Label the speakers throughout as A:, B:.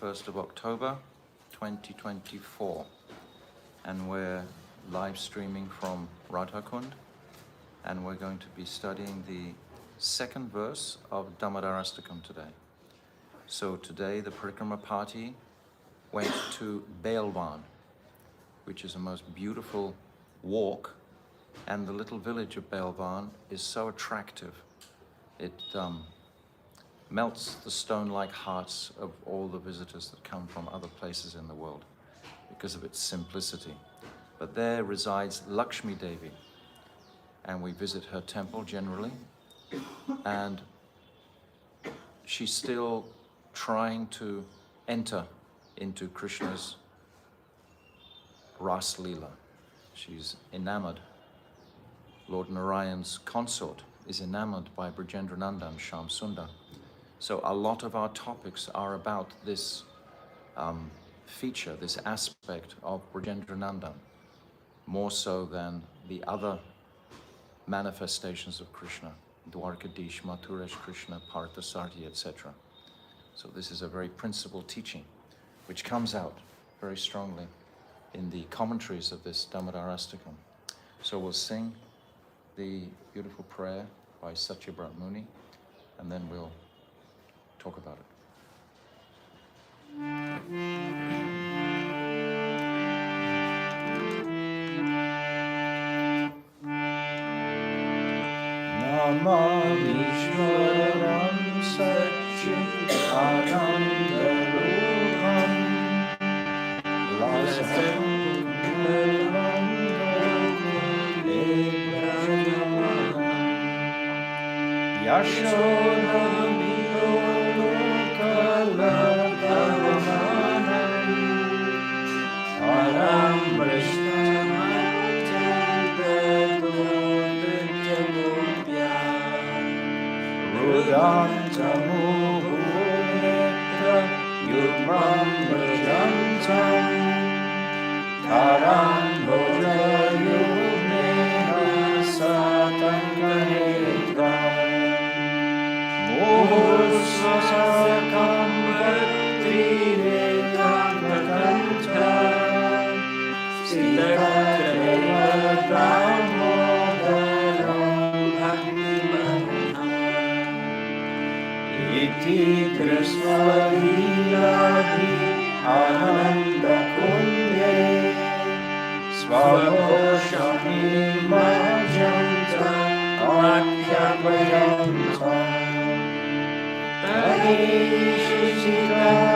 A: 21st of October 2024, and we're live streaming from Radhakund, and we're going to be studying the second verse of Damodarastakam today. So today the Parikrama party went to Belwan, which is a most beautiful walk, and the little village of Belwan is so attractive. It melts the stone-like hearts of all the visitors that come from other places in the world because of its simplicity. But there resides Lakshmi Devi, and we visit her temple generally, and she's still trying to enter into Krishna's Ras Leela. She's enamored. Lord Narayan's consort is enamored by Brajendranandan, Shyam Sundar. So a lot of our topics are about this feature, this aspect of Brajendranandan, more so than the other manifestations of Krishna, Dwarkadish, Mathurash Krishna, Parthasarthi, etc. So this is a very principal teaching, which comes out very strongly in the commentaries of this Damodarastakam. So we'll sing the beautiful prayer by Satyabrat Muni, and then we'll talk about it. Namamishwaram Satchidanandarupam Lasam Yashodam Kaladavamanam Param Vrishtamatadadodrityanubhya Rudam Tamuhunetra Yudmam Vrajantam Taram Bhojayumena Satanganedram Muhusasakam Bhakti-Vedanta Sitakreva Damodaram Bhakti-Madhanam Iti Krishna Leelahi Ananda Kunde Svagoshamini Majanta Akhyapayanta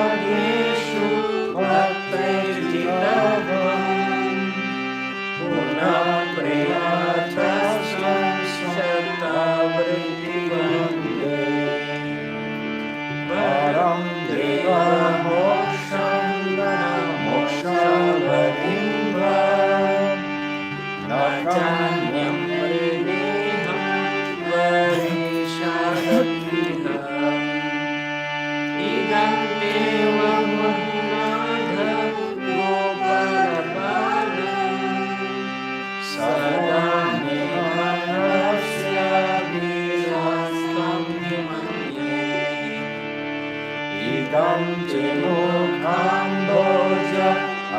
A: Shishikadeshu Bhaktetilavam Punapriyatasam Shatavriti-Vande Varam Deva Moksham Mokshavadimva Natanyam Prineham Varishadapiham Idam Deva Munnadha Gopalapalam Sadami Manasya Virastam Himanye Idam Timukham Boja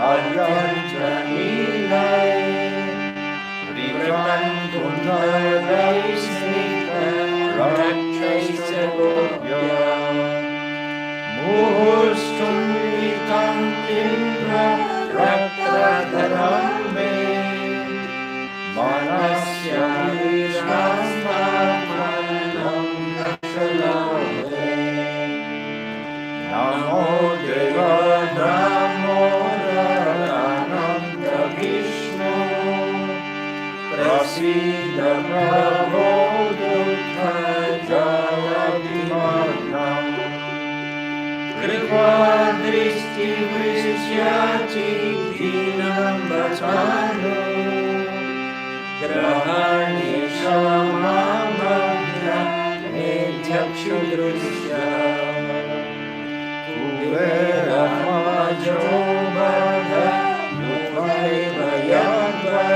A: Adyanjanilai Vritam Kundalai Smita Rakchaisa Gopya Muhustum Vitam Indra Raktradharam Me Manasya Vishvastamanam Dakshalave Namo Deva Damodarananda Vishnu Prasida Prabho Dukha Jalavimanam Kripa Dristi Vrishyati Dhinam Bhatanu Grahani Shamamabhya Nityakshu-Drishya Kubera Majobhada Nutvaiva Yadva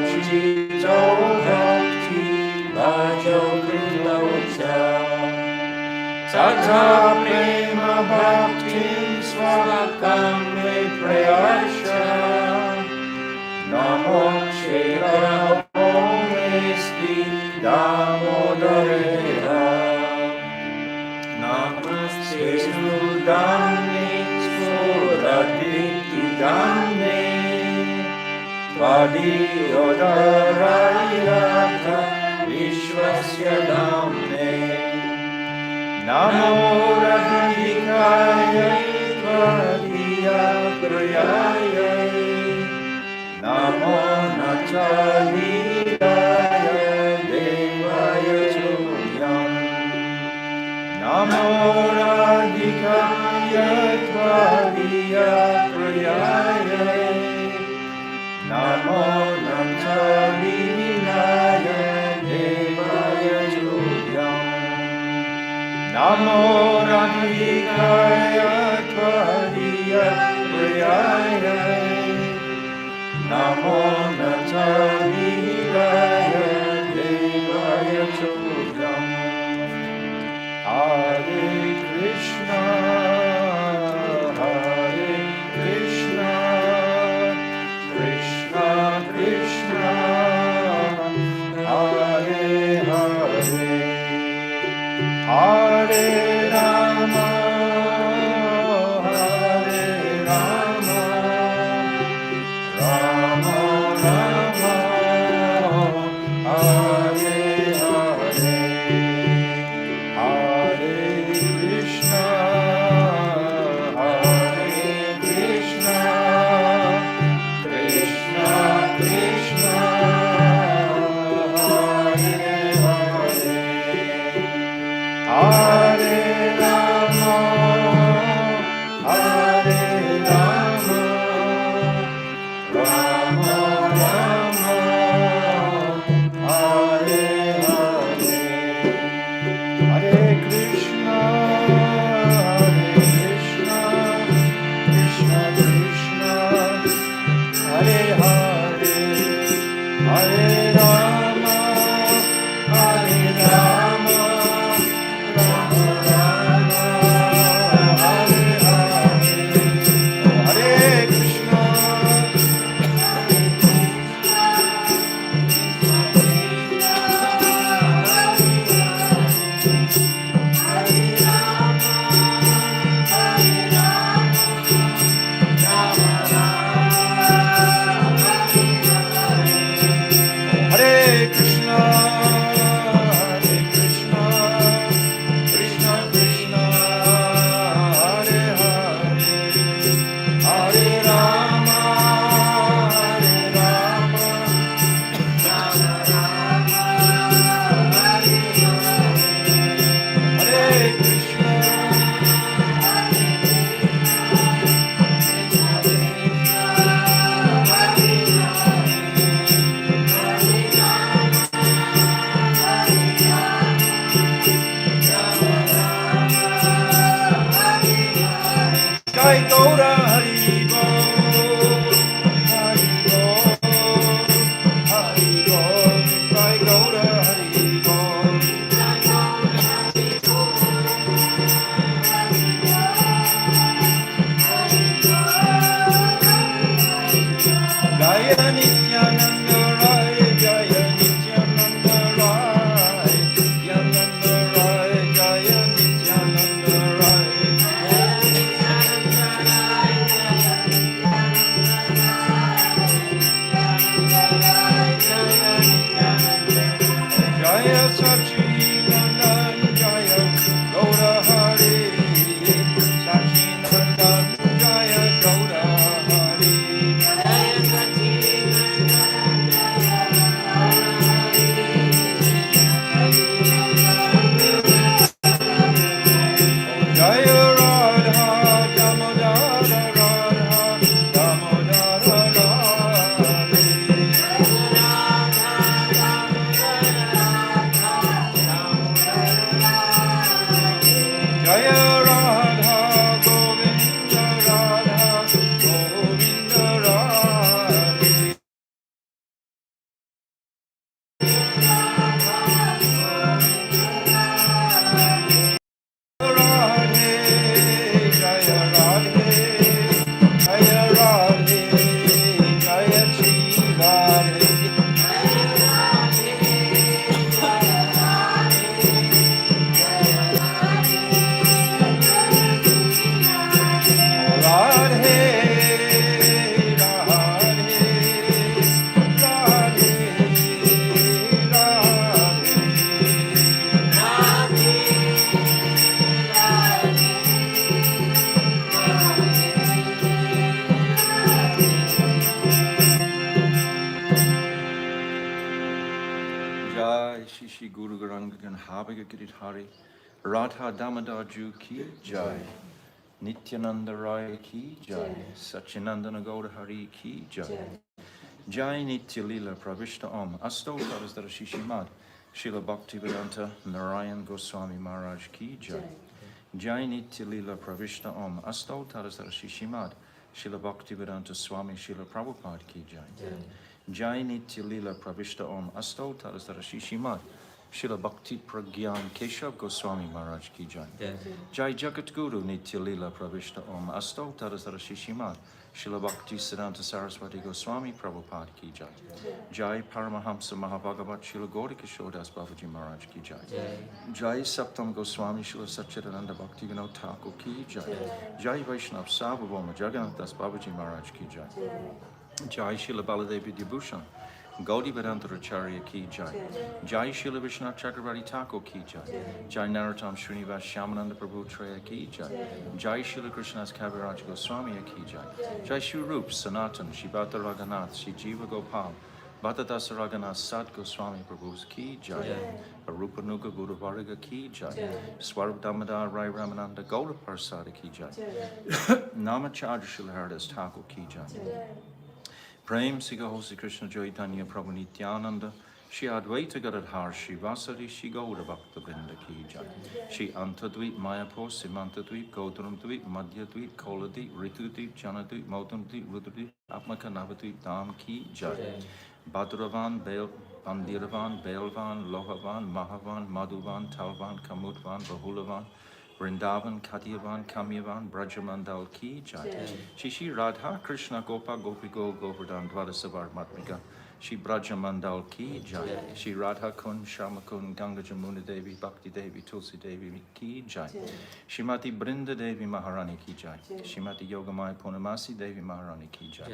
A: Vayamuchito Bhakti Vajo Krita Ucha Sad
B: Yatha prema bhaktim swakam me prayascha Namo Shira Om Esti Damodarastakam Namaste Sudhamne Sfuraditi Dhamne Vadiyodarayata Vishwasya Dhamne Namo Radhikaya Tvadiya Prayaya Namo Nachalilaya Devaya Chunyam Namo Radhikaya Tvadiya Prayaya Namo Nachalilaya Devaya Chunyam Namo Radhikaya Tvadiya Prayaya Namo Nachalilaya Devaya Chunyam Hare Krishna Hare Krishna Krishna Krishna Hare Hare Hare Rama
A: and Habiga Giridhari, Radha Damodar Ju Ki Jai, Nityananda Raya Ki Jai, Satchinandana Gaura Hari Ki Jai, Jai Nitya Lila Pravishta Om, Asto Taras Shishimad, Srila Bhaktivedanta Narayan Goswami Maharaj Ki Jai, Jai Nitya Lila Pravishta Om, Asto Taras Shishimad, Srila Bhaktivedanta Swami Srila Prabhupada Ki Jai, Jai Nitya Lila Pravishta Om, Asto Taras Shishimad, Srila Bhakti Pragyan Keshav Goswami Maharaj Ki Jai. Jai Jagat Guru Nitya Lila Pravishta Om Asto Taradara Shishimad Srila Bhakti Siddhanta Saraswati Goswami Prabhupada Ki Jai. Jai Paramahamsa Mahabhagavat Srila Gaura Kishodas Babaji Maharaj Ki Jai. Jai Saptam Goswami Srila Satchidananda Bhakti Vinod Thakur Ki Jai. Jai Vaishnav Sarvabhauma Jagannath Das Babaji Maharaj Ki Jai. Jai Srila Baladevi Dibhushan Gaudi Vedanta Acharya Ki Jai. Jai Srila Vishnath Chakravarti Thakur Ki Jai. Jai Narottam Srinivas Shyamananda Prabhu Treya Ki Jai. Jai Srila Krishnadas Kaviraj Goswami Ki Jai. Jai Shri Rup Sanatan Shibata Raghunath Shri Jiva Gopal Bhattadasa Raghunath Sat Goswami Prabhu's Ki Jai. Arupa Nuga Guru Varga Ki Jai. Swarup Damodar Rai Ramananda Gaura Parsada Ki Jai. Namacharya Srila Haridas Thakur Ki Jai. Prem Siga Hosi Krishna Chaitanya Prabhu Nityananda Shri Advaita Gadadhar Shri Vasari Shri Gaura Bhakta Vrinda Ki Jai. Shri Antadvip Mayapur Simantadvip Gautaram Dvip Madhya Dvip Koladvip Ritudvip Janadvip Modamdvip Rudradvip Atmaka Navadvip Dham Ki Jai. Baduravan Bandiravan Belvan Lohavan Mahavan Madhuvan Talvan Kamutvan Bahulavan Vrindavan, Katyavan, Kamyavan, Brajamandal Ki Jai. Shri Radha Krishna Gopa Gopi Go Govardhan Dvadasavar Matmika. Shri Brajamandal Ki Jai. Shri Radha Kun, Shama Kun, Ganga Jamuna Devi, Bhakti Devi, Tulsi Devi Ki Jai. Shrimati Brinda Devi Maharani Ki Jai. Shrimati Yogamaya Purnamasi Devi Maharani Ki Jai.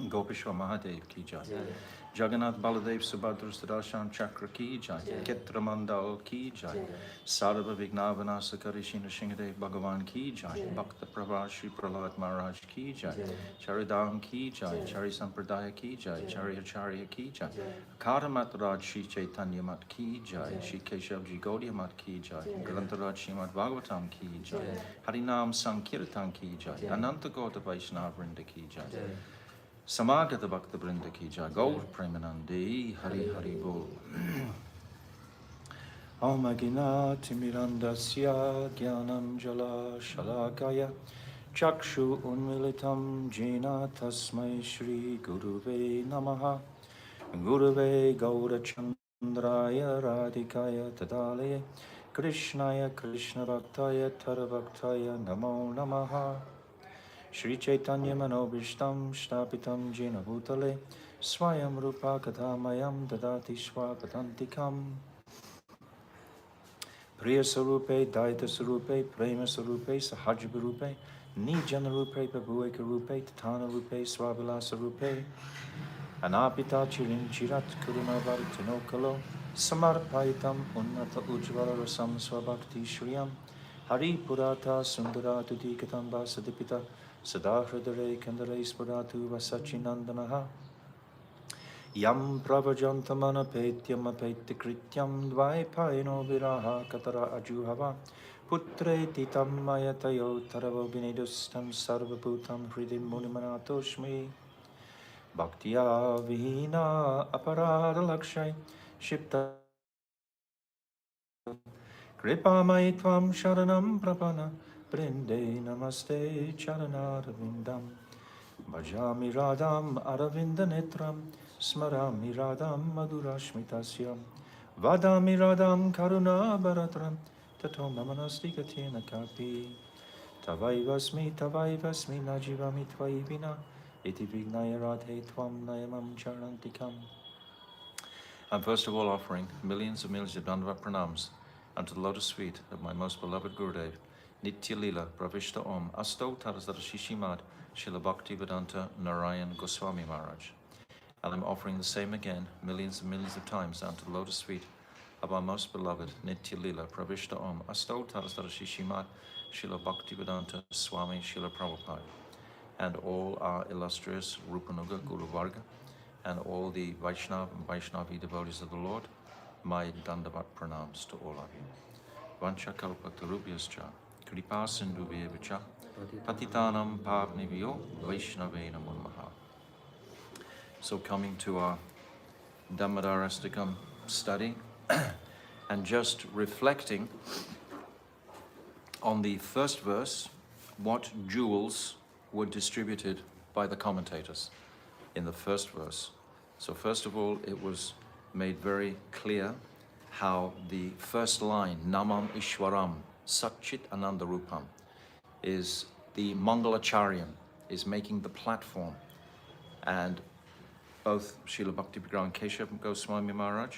A: Gopishwa Mahadev Ki Jai. Jagannath Baladev Subhadra Sudarshan Chakra Ki Jai. Ketra Mandal Ki Jai. Sarva Vignavanasa Karishina Shingadev Bhagavan Ki Jai. Bhakta Prabha Shri Prahlad Maharaj Ki Jai. Charidam Ki Jai. Chari Sampradaya Ki Jai. Chari Acharya Ki Jai. Karamat Raj Shri Chaitanya Mat Ki Jai. Shri Keshavji Gaudiya Mat Ki Jai. Grantaraj Srimad Bhagavatam Ki Jai. Harinam Sankirtan Ki Jai. Ananta Gauta Vaishnava Vrinda Ki Jai. Samagata Bhakta Vrinda Ki Jai. Gaur Premanandi Hari Hari Bol. Om Aginati Mirandasya Gyanam Jala Shalakaya Chakshu Unmilitam Jena Tasmai Shri Guruve Namaha Guruve Gaura Chandraya Radhikaya Tadale Krishnaya Krishna Bhaktaya Tarabhaktaya Namo Namaha Shri Chaitanya Manobishtam Shtapitam Jena Bhutale Swayam Rupa Kathamayam Dadati Swapatantikam Priya Sarupe, Daita Sarupe, Prema Sarupe, Sahaj Rupe, Nijana Rupe, Pabueka Rupe, Tatana Rupe, Swabila Sarupe, Anapita Chirin Chirat Kurunavali Tinokalo, Samarpaitam Unnata Ujvala Rasam Swabhakti Shriyam, Hari Purata Sundara Tudikatam Vasadipita, Sadahradare Kandare Spuratu Vasachinandanaha. Yam pravajantamana petyam apettikrityam dvaipaino viraha katara ajuhava putre titam mayatayo taravo vinidustam sarvabhutam hridim munimanatoshmi bhaktiya vihina aparada lakshay shipta kripamai tvam sharanam prapana brinde namaste charanarvindam bhajami radham aravinda netram Smarami radham madhurashmitasyam Vadami radham karuna bharatram Tato mamanasti katina kapi Tavaivasmi najivami tvaivina Iti vignaya radhe tvam nayamam charantikam. I'm first of all offering millions of Dandavat pranams unto the lotus feet of my most beloved Gurudev, Nitya Lila Pravishta Om Asto Taradara Shishimad Srila Bhaktivedanta Narayan Goswami Maharaj. And I'm offering the same again, millions and millions of times, down to the lotus feet of our most beloved Nitya Lila Pravishta Om Asto Taradara Shishimad Srila Bhaktivedanta Swami Srila Prabhupada, and all our illustrious Rupanuga Guru Varga, and all the Vaishnava and Vaishnavi devotees of the Lord, my dandavat pranams to all of you. Vanchakalpatarubhyascha, kripa sindhubhyevacha, patitanam pavnivyo vaishnave namo namaha. So coming to our Damodarastakam study and just reflecting on the first verse, what jewels were distributed by the commentators in the first verse. So first of all, it was made very clear how the first line, Namam Ishwaram Satchit Anandarupam, is the Mangalacharyan, is making the platform. And both Srila Bhakti Parikrama Keshav Goswami Maharaj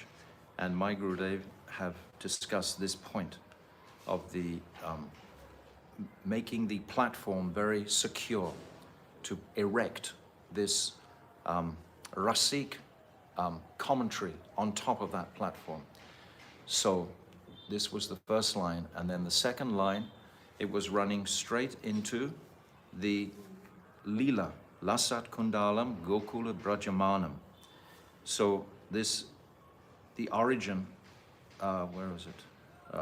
A: and my Gurudev have discussed this point of the making the platform very secure to erect this Rasik commentary on top of that platform. So this was the first line, and then the second line, it was running straight into the Leela, Lasat Kundalam Gokula Brajamanam. So this, the origin, where is it?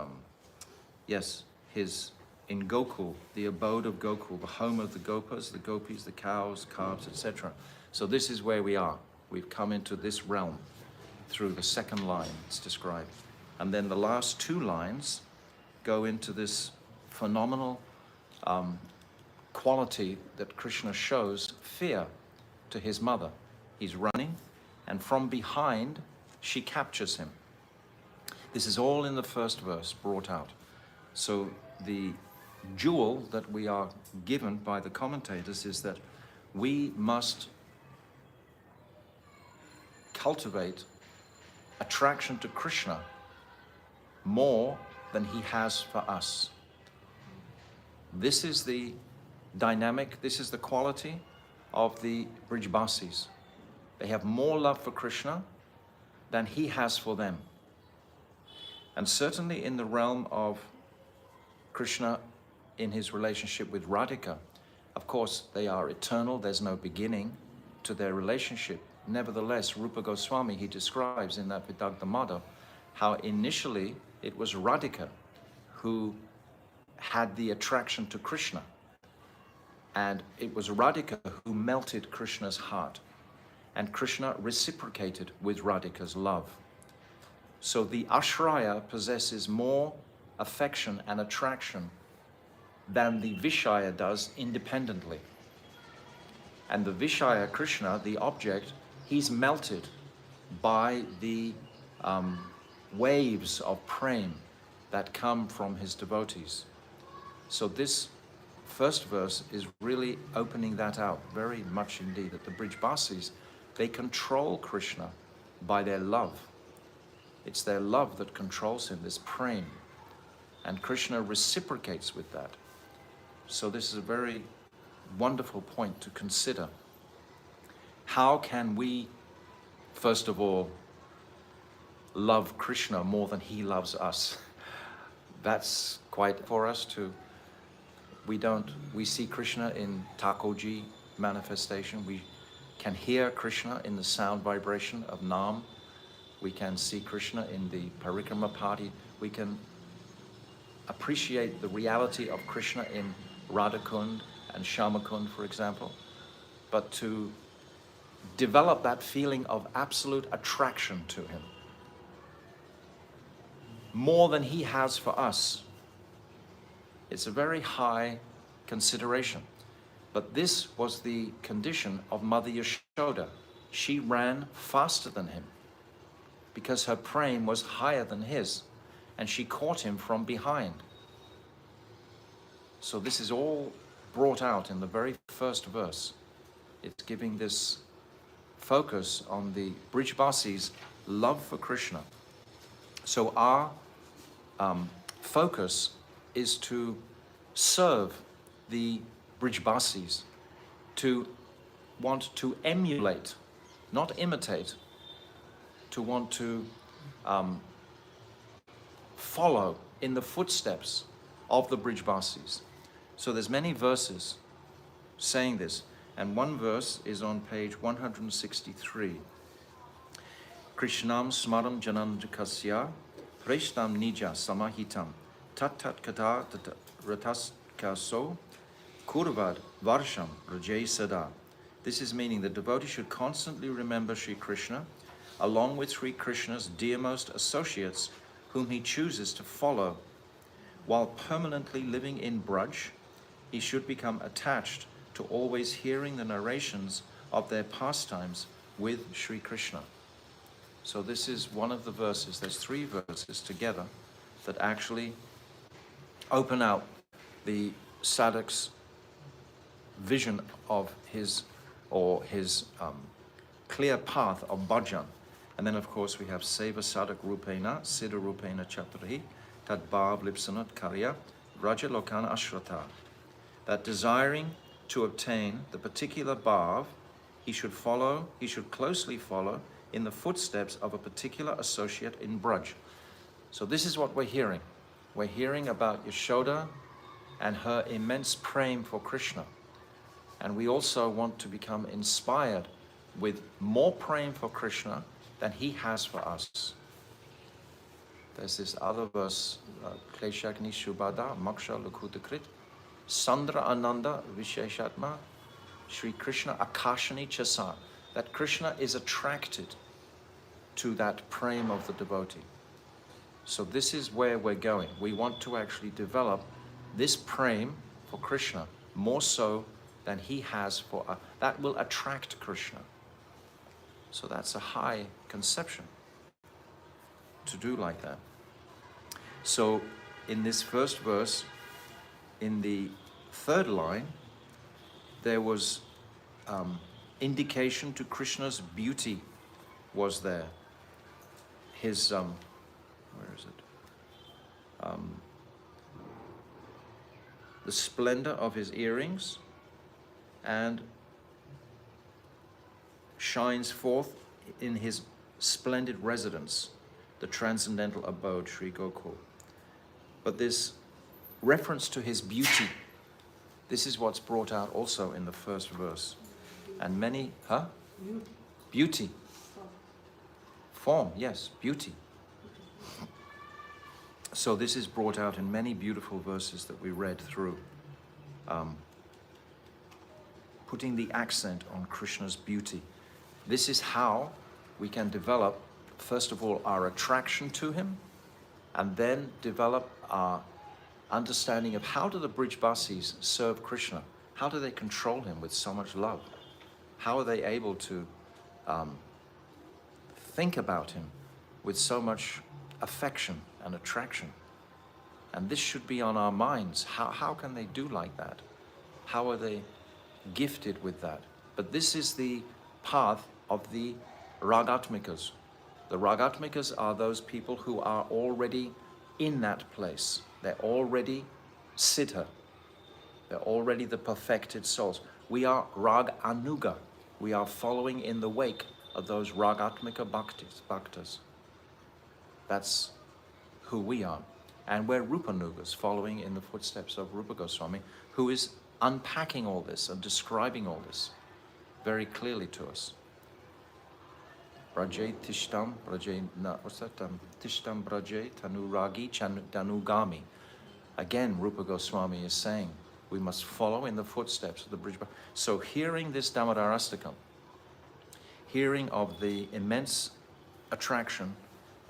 A: Yes, in Gokul, the abode of Gokul, the home of the Gopas, the Gopis, the cows, calves, etc. So this is where we are. We've come into this realm through the second line it's described. And then the last two lines go into this phenomenal quality that Krishna shows, fear, to his mother. He's running, and from behind, she captures him. This is all in the first verse brought out. So the jewel that we are given by the commentators is that we must cultivate attraction to Krishna more than he has for us. This is the dynamic, this is the quality of the Brijbasis. They have more love for Krishna than he has for them. And certainly in the realm of Krishna in his relationship with Radhika, of course they are eternal, there's no beginning to their relationship. Nevertheless, Rupa Goswami, he describes in that Vidagdha Madhav how initially it was Radhika who had the attraction to Krishna. And it was Radhika who melted Krishna's heart. And Krishna reciprocated with Radhika's love. So the Ashraya possesses more affection and attraction than the Vishaya does independently. And the Vishaya, Krishna, the object, he's melted by the waves of prem that come from his devotees. So this first verse is really opening that out very much indeed, that the Brijbasis, they control Krishna by their love. It's their love that controls him, this prem. And Krishna reciprocates with that. So this is a very wonderful point to consider. How can we, first of all, love Krishna more than he loves us? That's quite for us to, we see Krishna in Thakurji manifestation. We can hear Krishna in the sound vibration of Nam. We can see Krishna in the Parikrama party. We can appreciate the reality of Krishna in Radhakund and Shyamakund, for example. But to develop that feeling of absolute attraction to him, more than he has for us, it's a very high consideration. But this was the condition of Mother Yashoda. She ran faster than him because her prem was higher than his, and she caught him from behind. So this is all brought out in the very first verse. It's giving this focus on the Brijbasis' love for Krishna. So our focus is to serve the Brijbasis, to want to emulate, not imitate, to want to follow in the footsteps of the Brijbasis. So there's many verses saying this, and one verse is on page 163. Krishnam smaram janandakasya preshtam nija samahitam tat kata ratas kaso kurvad varsham rajay sada. This is meaning the devotee should constantly remember Sri Krishna along with Sri Krishna's dearmost associates whom he chooses to follow. While permanently living in Braj, he should become attached to always hearing the narrations of their pastimes with Sri Krishna. So this is one of the verses, there's 3 verses together that actually open out the sadhak's vision of his clear path of bhajan. And then of course we have Seva Sadhak Rupena, Siddha Rupena Chatrahi, Tad Bhav Lipsanat Karya, Raja Lokana Ashrata. That desiring to obtain the particular bhav, he should closely follow in the footsteps of a particular associate in Braj. So this is what we're hearing. We're hearing about Yashoda and her immense prem for Krishna. And we also want to become inspired with more prem for Krishna than he has for us. There's this other verse, Kleshagni Shubhada Moksha Lukutakrit, Sandra Ananda Visheshatma, Sri Krishna Akashani Chasa, that Krishna is attracted to that prem of the devotee. So this is where we're going. We want to actually develop this prem for Krishna more so than he has for us. That will attract Krishna. So that's a high conception to do like that. So in this first verse, in the 3rd line, there was indication to Krishna's beauty was there. His, where is it? The splendor of his earrings, and shines forth in his splendid residence, the transcendental abode, Sri Gokul. But this reference to his beauty, this is what's brought out also in the first verse. And many, Beauty. Form, yes, beauty. So this is brought out in many beautiful verses that we read through, putting the accent on Krishna's beauty. This is how we can develop, first of all, our attraction to him, and then develop our understanding of how do the Brijbasis serve Krishna? How do they control him with so much love? How are they able to think about him with so much affection and attraction? And this should be on our minds. How can they do like that? How are they gifted with that? But this is the path of the Ragatmikas. The Ragatmikas are those people who are already in that place. They're already Siddha. They're already the perfected souls. We are Rag Anuga. We are following in the wake of those Ragatmika Bhaktas. That's who we are. And we're Rupanugas, following in the footsteps of Rupa Goswami, who is unpacking all this and describing all this very clearly to us. Brajay Tishtam, Brajay, Tishtam Brajay Tanuragi Danugami. Again, Rupa Goswami is saying, we must follow in the footsteps of the Brijba. So hearing this Damodarastakam, hearing of the immense attraction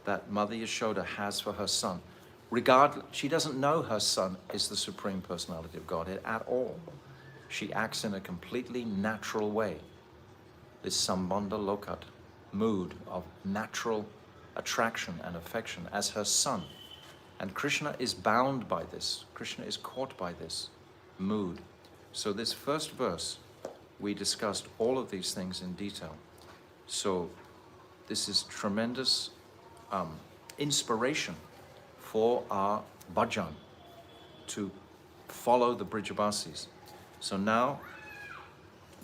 A: that Mother Yashoda has for her son, she doesn't know her son is the Supreme Personality of Godhead at all. She acts in a completely natural way. This Sambandha Lokat mood of natural attraction and affection as her son. And Krishna is bound by this. Krishna is caught by this mood. So this first verse, we discussed all of these things in detail. So this is tremendous inspiration for our bhajan to follow the Brijbasis. So now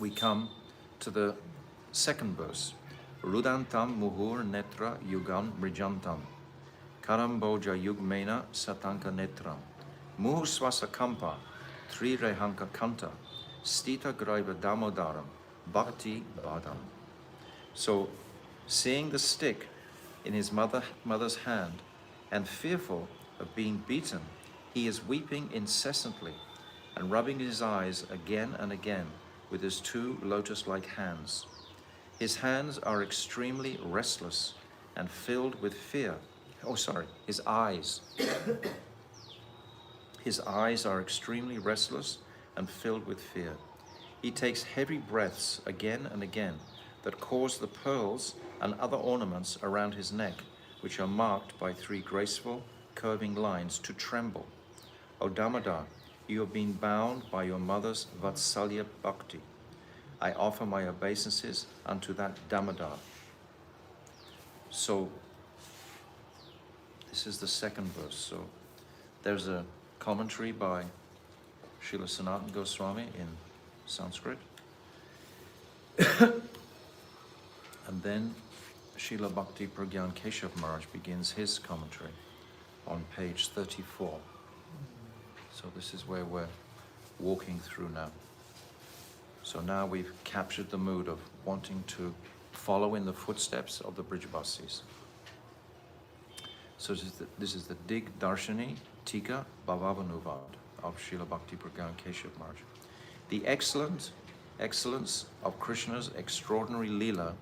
A: we come to the second verse. Rudantam muhur netra yugam mrijantam karamboja yugmena satanka netram muhur swasa kampa tri rehanka kanta stita graiva damodaram bhakti badam. So seeing the stick in his mother's hand, and fearful of being beaten, he is weeping incessantly and rubbing his eyes again and again with his two lotus-like hands. His hands are extremely restless and filled with fear. His eyes. His eyes are extremely restless and filled with fear. He takes heavy breaths again and again that cause the pearls and other ornaments around his neck, which are marked by 3 graceful, curving lines, to tremble. O Damodar, you have been bound by your mother's Vatsalya Bhakti. I offer my obeisances unto that Damodar. So, this is the second verse. So, there's a commentary by Srila Sanatana Goswami in Sanskrit. And then Srila Bhakti Pragyan Keshav Maharaj begins his commentary on page 34. So this is where we're walking through now. So now we've captured the mood of wanting to follow in the footsteps of the Brijavasis. So this is the Dig Darshani Tika Bhavanuvad of Srila Bhakti Pragyan Keshav Maharaj. The excellence of Krishna's extraordinary Leela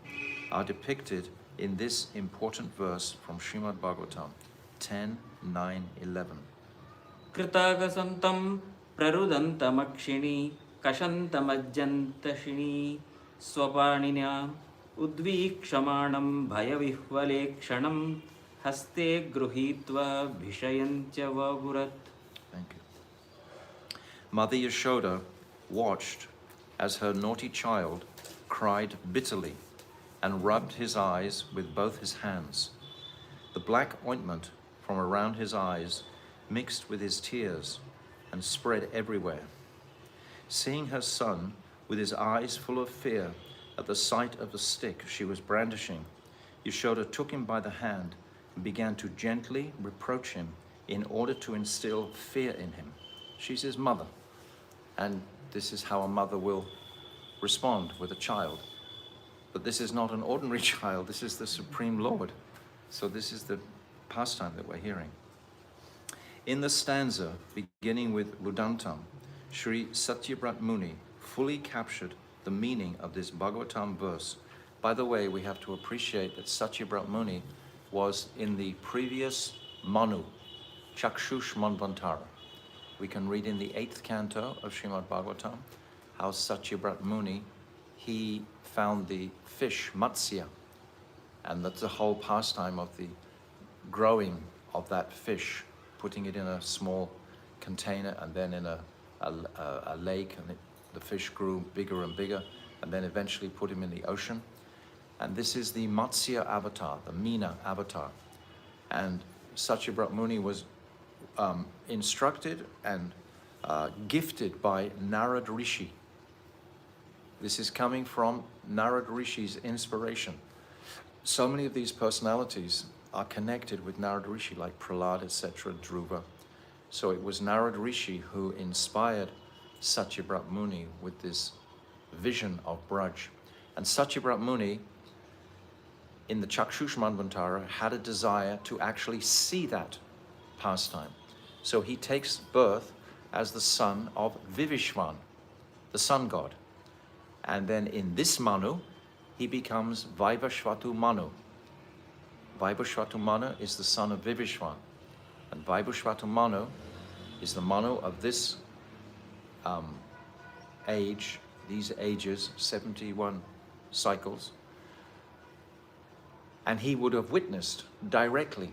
A: are depicted in this important verse from Srimad Bhagavatam 10:9-11.
C: Kritagasantam prarudantamakshini kashantamajjantashini swapanina udvikshamanam bhayavihvalekshanam haste gruhitva bhishayancha vavurat.
A: Thank you. Mother Yashoda watched as her naughty child cried bitterly and rubbed his eyes with both his hands. The black ointment from around his eyes mixed with his tears and spread everywhere. Seeing her son with his eyes full of fear at the sight of the stick she was brandishing, Yashoda took him by the hand and began to gently reproach him in order to instill fear in him. She's his mother, and this is how a mother will respond with a child. But this is not an ordinary child, this is the Supreme Lord. So this is the pastime that we're hearing. In the stanza beginning with Ludantam, Sri Satyabrat Muni fully captured the meaning of this Bhagavatam verse. By the way, we have to appreciate that Satyabrat Muni was in the previous Manu, Chakshush Manvantara. We can read in the 8th canto of Srimad Bhagavatam how Satyabrat Muni, he found the fish, Matsya, and that's the whole pastime of the growing of that fish, putting it in a small container and then in a lake, and the fish grew bigger and bigger, and then eventually put him in the ocean. And this is the Matsya avatar, the Meena avatar. And Satyabrat Muni was instructed and gifted by Narad Rishi. This is coming from Narad Rishi's inspiration. So many of these personalities are connected with Narad Rishi, like Prahlad, etc., Dhruva. So it was Narad Rishi who inspired Satyabrat Muni with this vision of Braj. And Satyabrat Muni, in the Chakshush Manvantara, had a desire to actually see that pastime. So he takes birth as the son of Vivishwan, the sun god. And then in this Manu, he becomes Vaivashvatu Manu. Vaivashvatu Manu is the son of Vivishwan. And Vaivashvatu Manu is the Manu of this age, these ages, 71 cycles. And he would have witnessed directly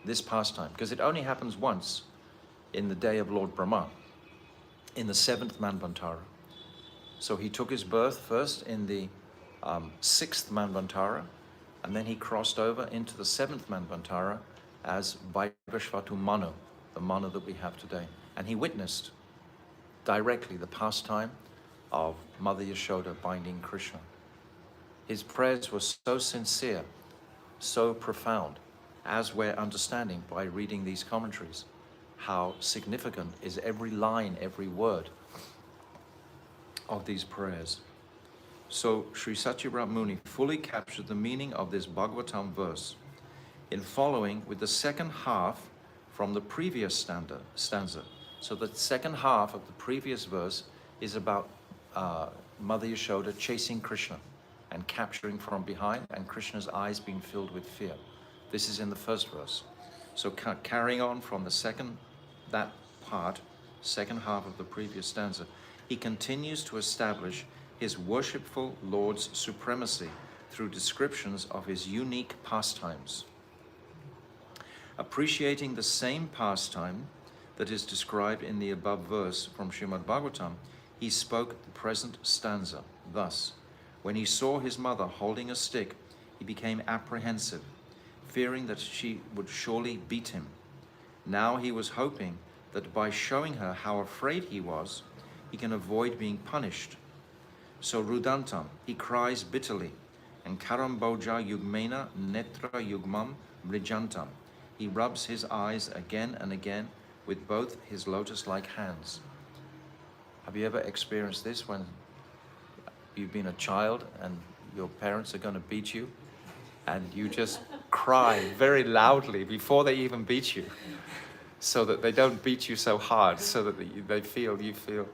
A: this pastime, because it only happens once in the day of Lord Brahma, in the 7th Manvantara. So he took his birth first in the 6th Manvantara, and then he crossed over into the 7th Manvantara as Vaivashvatu Manu, the Manu that we have today. And he witnessed directly the pastime of Mother Yashoda binding Krishna. His prayers were so sincere, so profound, as we're understanding by reading these commentaries, how significant is every line, every word of these prayers. So Sri Satyabrat Muni fully captured the meaning of this Bhagavatam verse. in following with the second half from the previous stanza. So the second half of the previous verse is about Mother Yashoda chasing Krishna and capturing from behind, and Krishna's eyes being filled with fear. This is in the first verse. So carrying on from that part, second half of the previous stanza, he continues to establish his worshipful Lord's supremacy through descriptions of his unique pastimes. Appreciating the same pastime that is described in the above verse from Srimad Bhagavatam, he spoke the present stanza thus: when he saw his mother holding a stick, he became apprehensive, fearing that she would surely beat him. Now he was hoping that by showing her how afraid he was, he can avoid being punished. So Rudantam, he cries bitterly, and Karamboja Yugmena Netra Yugmam Mrijantam, he rubs his eyes again and again with both his lotus-like hands. Have you ever experienced this when you've been a child and your parents are going to beat you and you just cry very loudly before they even beat you, so that they don't beat you so hard, so that you feel,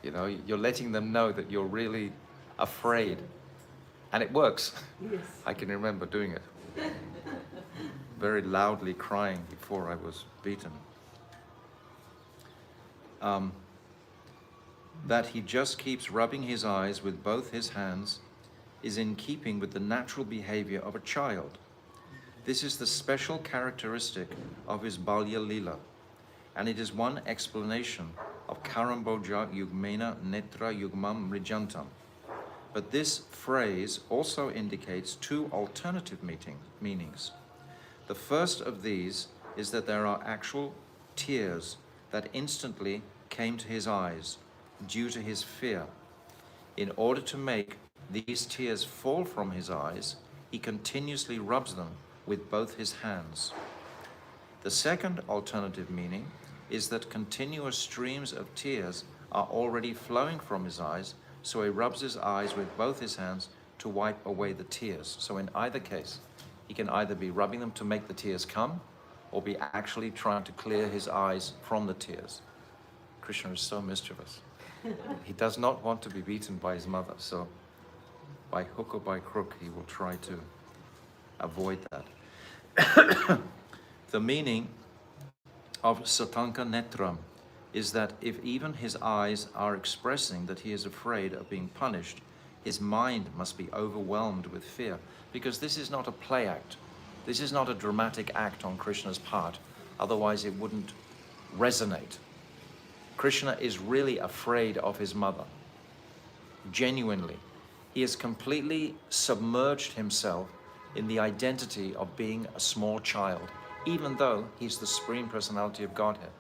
A: you know, you're letting them know that you're really afraid. And it works.
D: Yes.
A: I can remember doing it. Very loudly crying before I was beaten. That he just keeps rubbing his eyes with both his hands is in keeping with the natural behavior of a child. This is the special characteristic of his Balya Lila, and it is one explanation of Karamboja Yugmena Netra Yugmam Mrijantam. But this phrase also indicates two alternative meanings. The first of these is that there are actual tears that instantly came to his eyes due to his fear. In order to make these tears fall from his eyes, he continuously rubs them with both his hands. The second alternative meaning is that continuous streams of tears are already flowing from his eyes, so he rubs his eyes with both his hands to wipe away the tears. So in either case, he can either be rubbing them to make the tears come, or be actually trying to clear his eyes from the tears. Krishna is so mischievous. He does not want to be beaten by his mother, so by hook or by crook, he will try to avoid that. The meaning of Satanka Netram is that if even his eyes are expressing that he is afraid of being punished, his mind must be overwhelmed with fear, because this is not a play act. This is not a dramatic act on Krishna's part, otherwise it wouldn't resonate. Krishna is really afraid of his mother, genuinely. He has completely submerged himself in the identity of being a small child, even though he's the Supreme Personality of Godhead.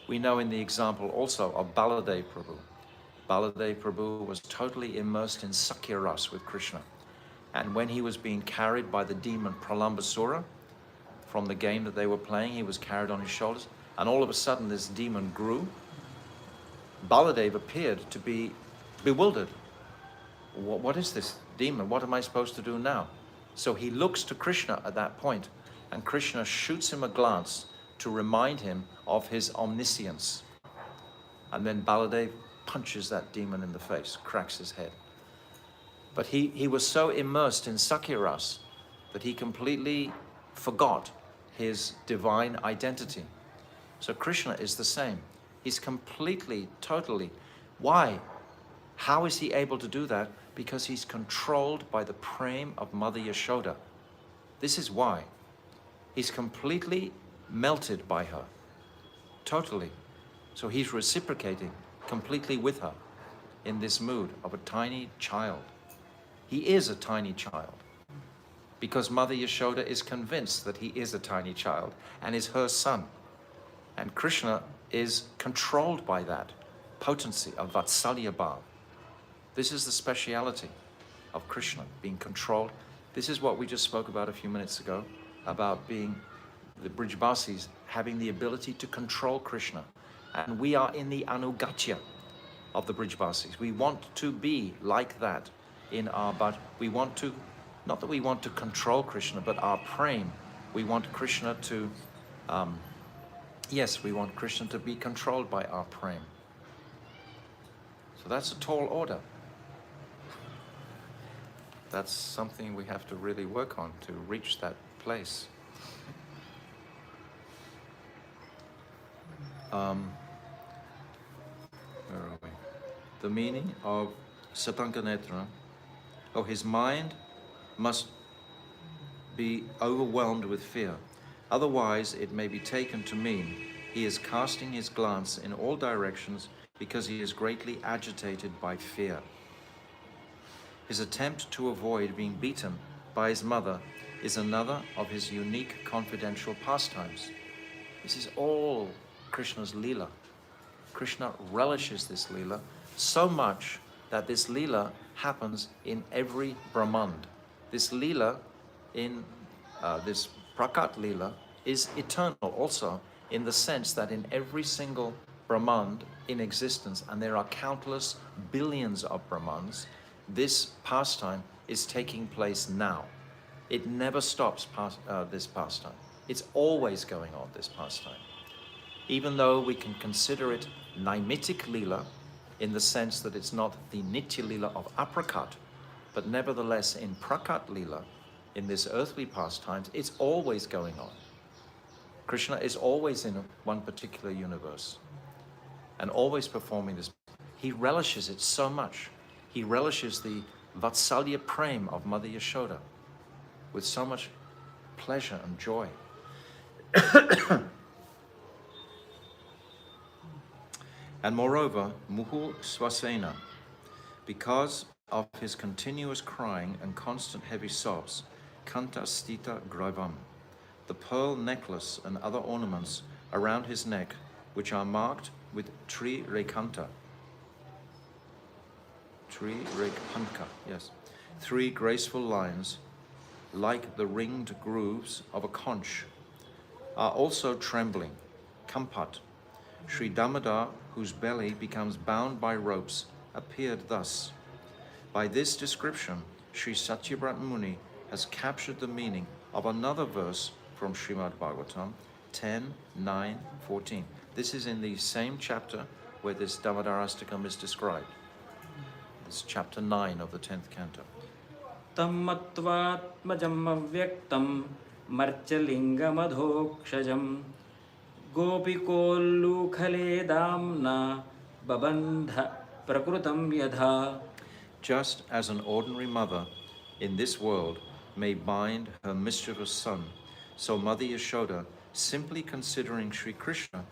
A: We know in the example also of Baladev Prabhu. Baladev Prabhu was totally immersed in Sakya Ras with Krishna. And when he was being carried by the demon Pralambasura from the game that they were playing, he was carried on his shoulders, and all of a sudden this demon grew. Baladev appeared to be bewildered. What is this demon? What am I supposed to do now? So he looks to Krishna at that point, and Krishna shoots him a glance to remind him of his omniscience. And then Baladev punches that demon in the face, cracks his head. But he was so immersed in Sakya Ras that he completely forgot his divine identity. So Krishna is the same. He's completely, totally. Why? How is he able to do that? Because he's controlled by the prem of Mother Yashoda. This is why. He's completely melted by her, totally. So he's reciprocating completely with her in this mood of a tiny child. He is a tiny child because Mother Yashoda is convinced that he is a tiny child and is her son. And Krishna is controlled by that potency of Vatsalya Bhav. This is the speciality of Krishna, being controlled. This is what we just spoke about a few minutes ago, about being the Brijbasis having the ability to control Krishna. And we are in the anugatya of the Brijbasis. We want to be like that in our, but we want to, not that we want to control Krishna, but our prem We want Krishna to, yes, we want Krishna to be controlled by our prem. So that's a tall order. That's something we have to really work on to reach that place. Where are we? The meaning of Satankanetra, his mind must be overwhelmed with fear. Otherwise, it may be taken to mean he is casting his glance in all directions because he is greatly agitated by fear. His attempt to avoid being beaten by his mother is another of his unique confidential pastimes. This is all Krishna's Leela. Krishna relishes this Leela so much that this Leela happens in every Brahmand. This Leela in this Prakat Leela is eternal also, in the sense that in every single Brahmand in existence, and there are countless billions of Brahmans, this pastime is taking place now. It never stops this pastime. It's always going on, this pastime. Even though we can consider it Naimitic Leela, in the sense that it's not the Nitya Leela of Aprakat, but nevertheless in Prakat Leela, in this earthly pastimes, it's always going on. Krishna is always in one particular universe and always performing this. He relishes it so much. He relishes the Vatsalya Prem of Mother Yashoda with so much pleasure and joy. And moreover, Muhul Swasena, because of his continuous crying and constant heavy sobs, Kanta Stita Graivam, the pearl necklace and other ornaments around his neck, which are marked with Tri Rekanta. Tri Rekhanka, yes. 3 graceful lines, like the ringed grooves of a conch, are also trembling, Kampat. Sri Damodar, whose belly becomes bound by ropes, appeared thus. By this description, Sri Satyabrat Muni has captured the meaning of another verse from Srimad Bhagavatam 10:9-14. This is in the same chapter where this Damodarastakam is described. It's chapter 9 of the 10th canto.
C: Tammatvatmajam avyaktam marchalingamadhokshajam Gopikollukale damna babandha prakrutam yadha.
A: Just as an ordinary mother in this world may bind her mischievous son, so Mother Yashoda, simply considering Sri Krishna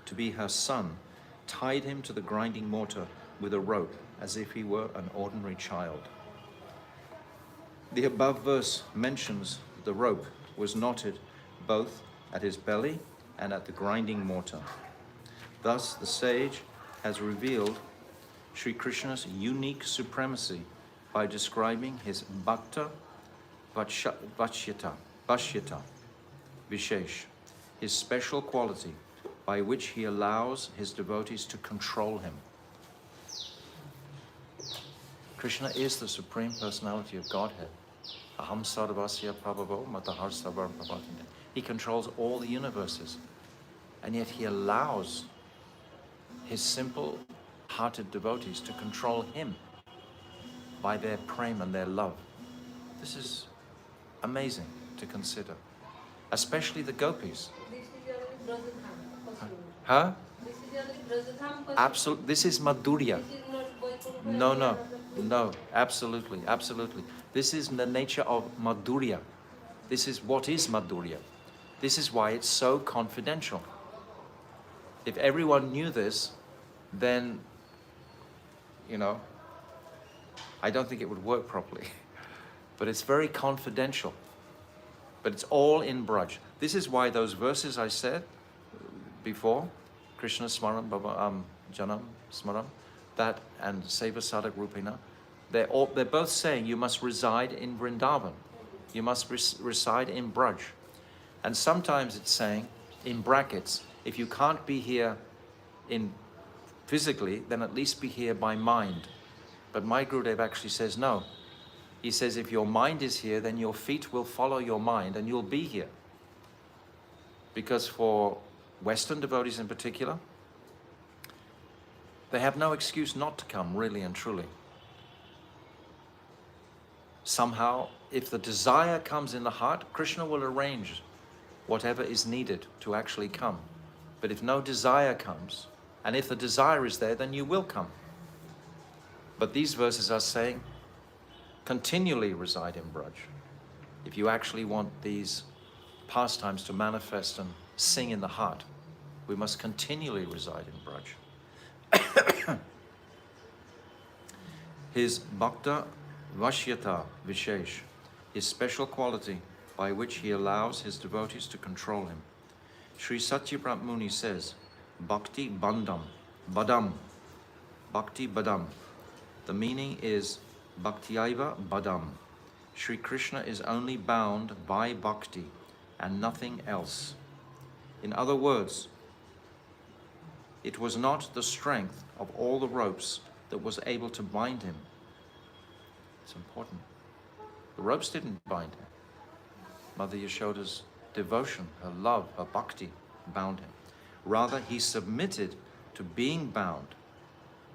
A: to be her son, tied him to the grinding mortar with a rope as if he were an ordinary child. The above verse mentions the rope was knotted both at his belly and at the grinding mortar. Thus, the sage has revealed Sri Krishna's unique supremacy by describing his Bhakta Vashyata, Vishesh, his special quality by which he allows his devotees to control him. Krishna is the Supreme Personality of Godhead. Aham sarvasya prabhavo matahar sarvam prabhatine. He controls all the universes. And yet he allows his simple-hearted devotees to control him by their prem and their love. This is amazing to consider, especially the gopis.
D: This is your Brajadham.
A: Huh?
D: This is your Brajadham.
A: Absolutely. This is Madhurya.
D: This is not Vaikuntha.
A: No, absolutely. This is the nature of Madhurya. This is what is Madhurya. This is why it's so confidential. If everyone knew this, then, I don't think it would work properly. But it's very confidential. But it's all in Braj. This is why those verses I said before, Krishna Smaram, Janam Smaram, that and Seva Sadak Rupina, they're both saying you must reside in Vrindavan. You must reside in Braj. And sometimes it's saying, in brackets, if you can't be here physically, then at least be here by mind. But my Gurudev actually says no. He says if your mind is here, then your feet will follow your mind and you'll be here. Because for Western devotees in particular, they have no excuse not to come, really and truly. Somehow, if the desire comes in the heart, Krishna will arrange whatever is needed to actually come. But if no desire comes, and if the desire is there, then you will come. But these verses are saying, continually reside in Braj. If you actually want these pastimes to manifest and sing in the heart, we must continually reside in Braj. His Bhakta Vashyata Vishesh, his special quality by which he allows his devotees to control him. Sri Satyabrat Muni says, Bhakti Bandham, Badam, Bhakti Badam. The meaning is Bhaktiaiva Badam. Sri Krishna is only bound by bhakti and nothing else. In other words, it was not the strength of all the ropes that was able to bind him. It's important. The ropes didn't bind him. Mother Yashoda's devotion, her love, her bhakti bound him. Rather, he submitted to being bound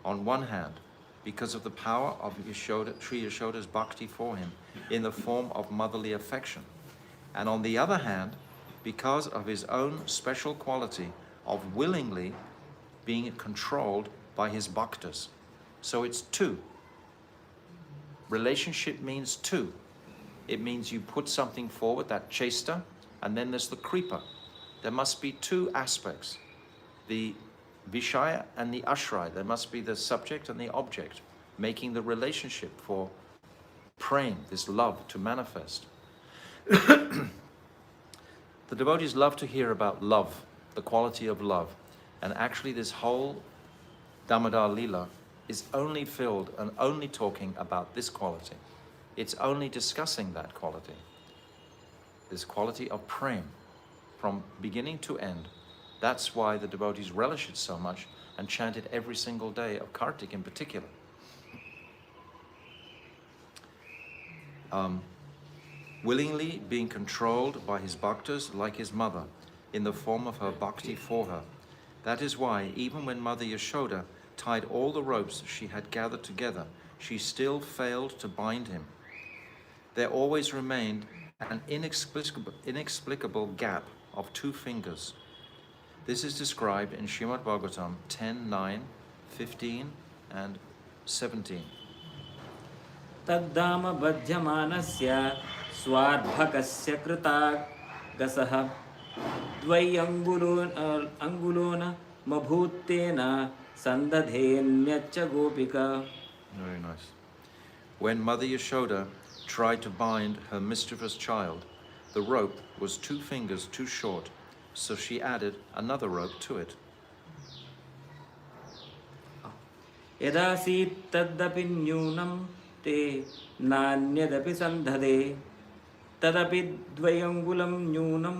A: on one hand because of the power of Yashoda, Sri Yashoda's bhakti for him in the form of motherly affection. And on the other hand, because of his own special quality of willingly being controlled by his bhaktas. So it's two. Relationship means two. It means you put something forward, that chesta, and then there's the creeper. There must be two aspects. The Vishaya and the Ashray. There must be the subject and the object, making the relationship for praying, this love to manifest. The devotees love to hear about love, the quality of love. And actually this whole Damodar Leela is only filled and only talking about this quality. It's only discussing that quality. This quality of praying from beginning to end. That's why the devotees relish it so much and chant it every single day of Kartik in particular. Willingly being controlled by his bhaktas like his mother in the form of her bhakti for her. That is why even when Mother Yashoda tied all the ropes she had gathered together, she still failed to bind him. There always remained an inexplicable gap of 2 fingers. This is described in Srimad Bhagavatam 10:9, 15 and 17.
C: तद्दाम बध्यमानस्य स्वार्भकस्य कृतागसः द्वय्यङ्गुलोन मभूत्तेन सन्दधेन्यच्च Gopika.
A: Very nice. When Mother Yashoda tried to bind her mischievous child, the rope was 2 fingers too short, so she added another rope to it.
C: यदासीत् तदपि न्यूनं ते नान्यदपि सन्धदे तदपि द्वयङ्गुलं न्यूनं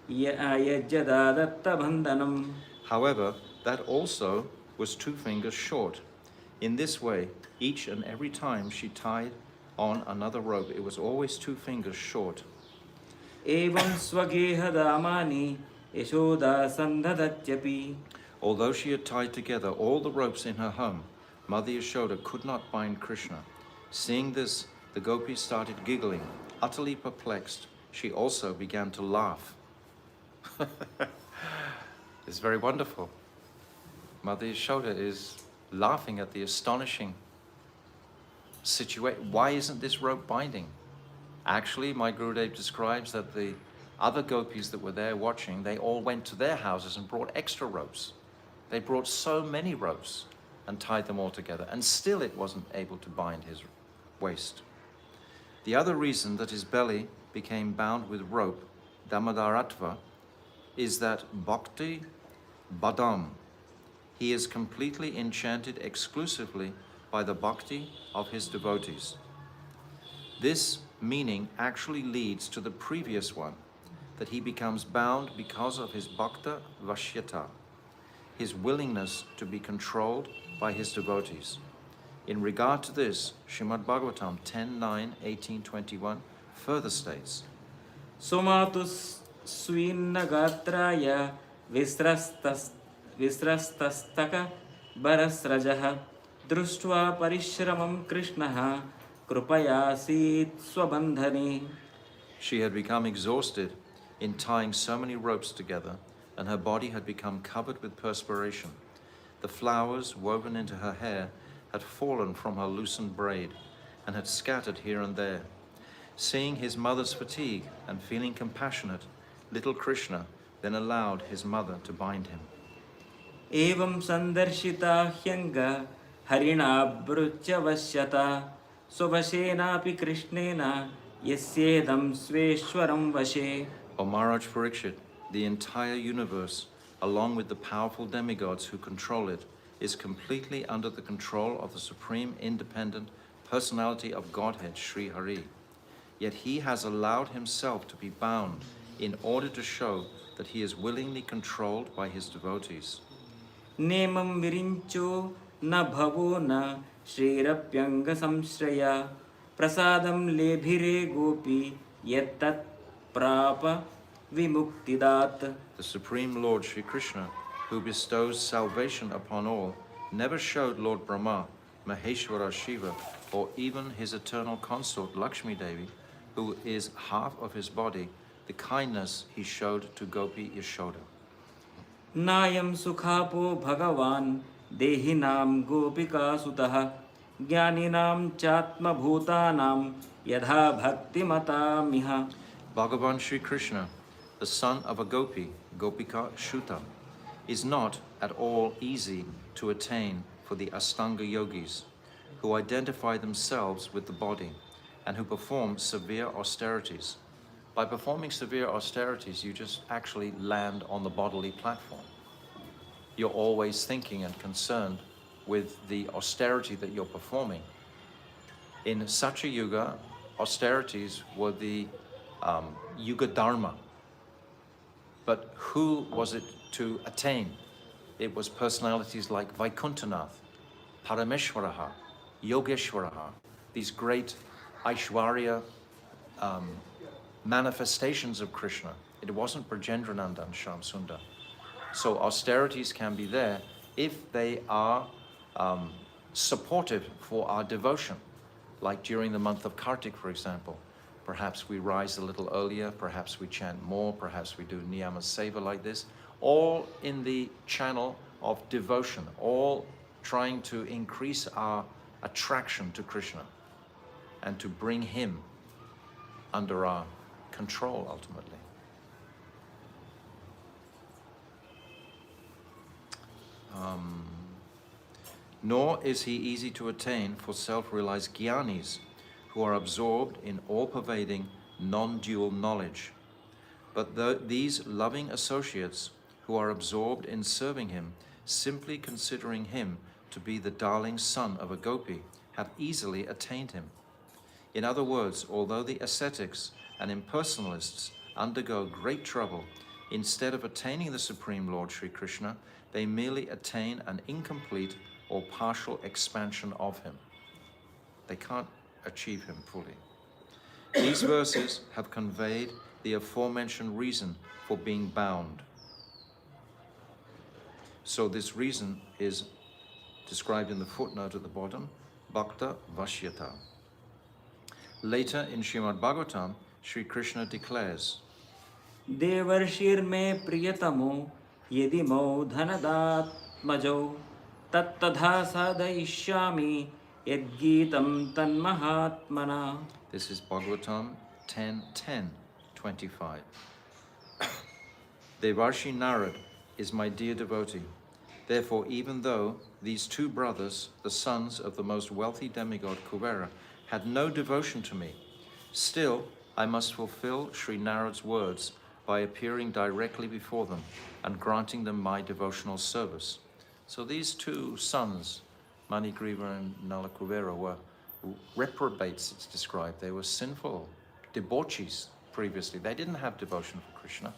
C: यज्जदादत्तबन्धनम्.
A: However, that also was 2 fingers short. In this way, each and every time she tied on another rope, it was always 2 fingers short.
C: एवं स्वगेहदामानि Yashoda सन्धदत्यपि.
A: Although she had tied together all the ropes in her home, Mother Yashoda could not bind Krishna. Seeing this, the gopis started giggling. Utterly perplexed, she also began to laugh. It's very wonderful. Mother Yashoda is laughing at the astonishing situation. Why isn't this rope binding? Actually, my Gurudev describes that the other gopis that were there watching, they all went to their houses and brought extra ropes. They brought so many ropes and tied them all together, and still it wasn't able to bind his waist. The other reason that his belly became bound with rope, Damodaratva, is that Bhakti Badam. He is completely enchanted exclusively by the bhakti of his devotees. This meaning actually leads to the previous one, that he becomes bound because of his bhakta vashyata, his willingness to be controlled by his devotees. In regard to this, Srimad Bhagavatam 10:9, 18, 21 further states,
C: सुमातुस् स्वीन्नगात्राय विस्रस्तस्तक बरस्रजः दृष्ट्वा परिश्रमं कृष्णः कृपयासीत् स्वबन्धने.
A: She had become exhausted in tying so many ropes together, and her body had become covered with perspiration. The flowers woven into her hair had fallen from her loosened braid and had scattered here and there. Seeing his mother's fatigue and feeling compassionate, little Krishna then allowed his mother to bind him.
C: एवं सन्दर्शिता ह्यङ्ग हरिणाभृच्यवश्यता स्ववशेनापि कृष्णेन यस्येदं स्वेश्वरं वशे.
A: O Maharaj Parikshit, the entire universe, along with the powerful demigods who control it, is completely under the control of the Supreme Independent Personality of Godhead, Sri Hari. Yet he has allowed himself to be bound in order to show that he is willingly controlled by his devotees.
C: नेमं विरिञ्चो न भवो न श्रीरप्यङ्गसंश्रया प्रसादं लेभिरे गोपी यत्तत् प्राप विमुक्तिदात्.
A: The Supreme Lord Sri Krishna, who bestows salvation upon all, never showed Lord Brahma, Maheshwara Shiva, or even his eternal consort Lakshmi Devi, who is half of his body, the kindness he showed to Gopi Yashoda.
C: नायं सुखापो भगवान् देहिनां गोपिकासुतः ज्ञानिनां चात्मभूतानां यथा भक्तिमतामिह.
A: Bhagavan Sri Krishna, the son of a Gopi, Gopika Shuta, is not at all easy to attain for the Astanga yogis, who identify themselves with the body and who perform severe austerities. By performing severe austerities, you just actually land on the bodily platform. You're always thinking and concerned with the austerity that you're performing. In such a yuga, austerities were the yuga dharma. But who was it to attain? It was personalities like Vaikuntanath, Parameshwaraha, Yogeshwaraha, these great Aishwarya manifestations of Krishna. It wasn't Brajendranandan Shamsundar. So austerities can be there if they are supportive for our devotion. Like during the month of Kartik, for example. Perhaps we rise a little earlier, perhaps we chant more, perhaps we do Niyama Seva like this, all in the channel of devotion, all trying to increase our attraction to Krishna and to bring him under our control ultimately. Nor is he easy to attain for self-realized jnanis, who are absorbed in all-pervading, non-dual knowledge. But these loving associates who are absorbed in serving him, simply considering him to be the darling son of a gopi, have easily attained him. In other words, although the ascetics and impersonalists undergo great trouble, instead of attaining the Supreme Lord Sri Krishna, they merely attain an incomplete or partial expansion of him. They can't achieve him fully. These verses have conveyed the aforementioned reason for being bound. So this reason is described in the footnote at the bottom, Bhakta Vashyata. Later in Srimad Bhagavatam, Sri Krishna declares,
C: देवर्षिर्मे प्रियतमो यदि मौ धनदात्मजौ तत्तथा साधयिष्यामि यद्गीतं तन्महात्मना.
A: This is Bhagavatam 10:10-25. Devarshi Narad is my dear devotee. Therefore, even though these two brothers, the sons of the most wealthy demigod Kuvera, had no devotion to me, still I must fulfill Sri Narad's words by appearing directly before them and granting them my devotional service. So these two sons, Manigriva and Nalakuvera, were reprobates, it's described. They were sinful debauchees previously. They didn't have devotion for Krishna.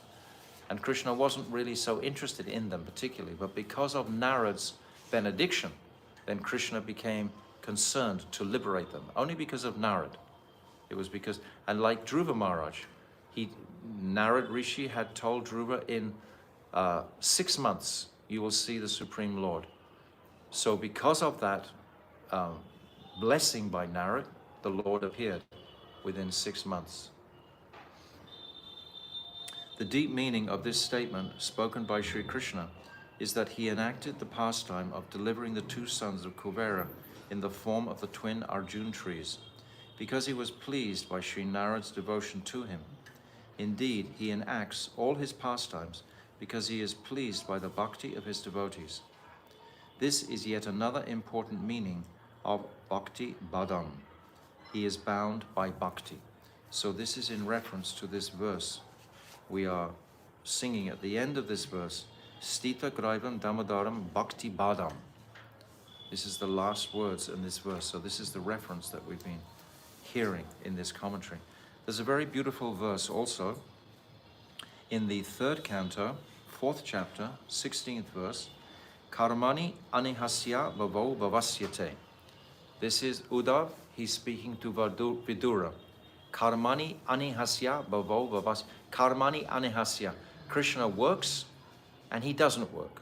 A: And Krishna wasn't really so interested in them particularly. But because of Narad's benediction, then Krishna became concerned to liberate them. Only because of Narad. It was because, and like Dhruva Maharaj, Narad Rishi had told Dhruva, in 6 months you will see the Supreme Lord. So because of that blessing by Narad, the Lord appeared within 6 months. The deep meaning of this statement spoken by Sri Krishna is that he enacted the pastime of delivering the 2 sons of Kuvera in the form of the twin Arjun trees, because he was pleased by Sri Narad's devotion to him. Indeed, he enacts all his pastimes because he is pleased by the bhakti of his devotees. This is yet another important meaning of bhakti badam. He is bound by bhakti. So this is in reference to this verse. We are singing at the end of this verse, Stita Graivam Damodaram Bhakti Badam. This is the last words in this verse. So this is the reference that we've been hearing in this commentary. There's a very beautiful verse also in the 3rd canto, 4th chapter, 16th verse. Karmani anihasya bhavo bhavasyate. This is Uddhav, he's speaking to Vidura. Karmani anihasya bhavo bhavasyate. Karmani anihasya. Krishna works and he doesn't work.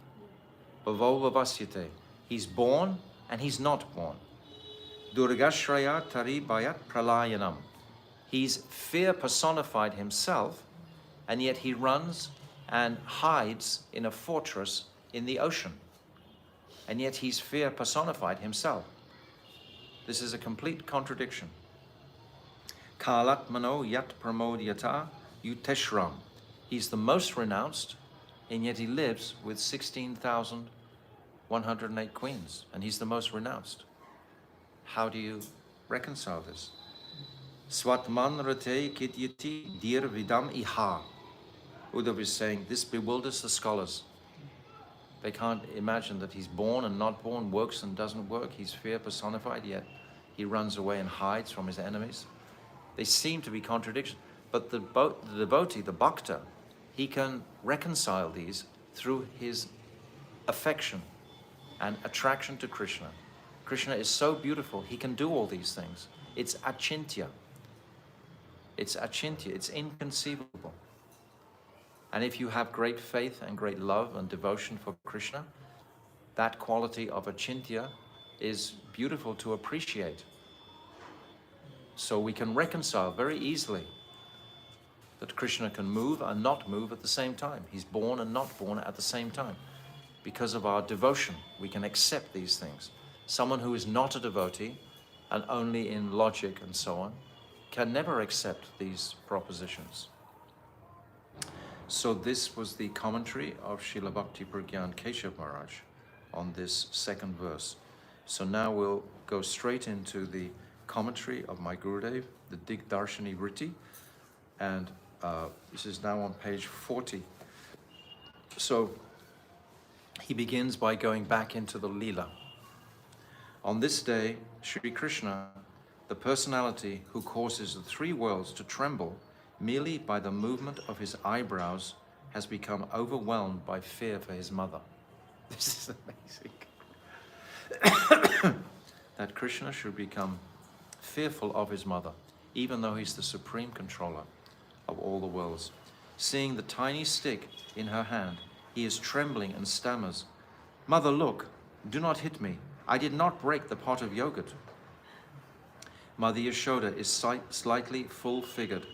A: Bhavo bhavasyate. He's born and he's not born. Durgashraya tari bayat pralayanam. He's fear personified himself, and yet he runs and hides in a fortress in the ocean. And yet he's fear personified himself. This is a complete contradiction. Kalatmano yat pramodyata yuteshram. He's the most renounced, and yet he lives with 16,108 queens, and he's the most renounced. How do you reconcile this? Swatman rate kityati dir vidam iha. Uddhav is saying, this bewilders the scholars. They can't imagine that he's born and not born, works and doesn't work. He's fear personified, yet he runs away and hides from his enemies. They seem to be contradictions. But the devotee, the bhakta, he can reconcile these through his affection and attraction to Krishna. Krishna is so beautiful, he can do all these things. It's achintya. It's achintya, it's inconceivable. And if you have great faith and great love and devotion for Krishna, that quality of achintya is beautiful to appreciate. So we can reconcile very easily that Krishna can move and not move at the same time. He's born and not born at the same time. Because of our devotion, we can accept these things. Someone who is not a devotee and only in logic and so on can never accept these propositions. So this was the commentary of Srila Bhakti Pragyan Keshav Maharaj on this 2nd verse. So now we'll go straight into the commentary of my Gurudev, the Digdarshani Vritti, and this is now on page 40. So he begins by going back into the Leela. On this day, Sri Krishna, the personality who causes the 3 worlds to tremble merely by the movement of his eyebrows, has become overwhelmed by fear for his mother. This is amazing. That Krishna should become fearful of his mother, even though he's the supreme controller of all the worlds. Seeing the tiny stick in her hand, he is trembling and stammers, "Mother, look, do not hit me. I did not break the pot of yogurt." Mother Yashoda is slightly full-figured.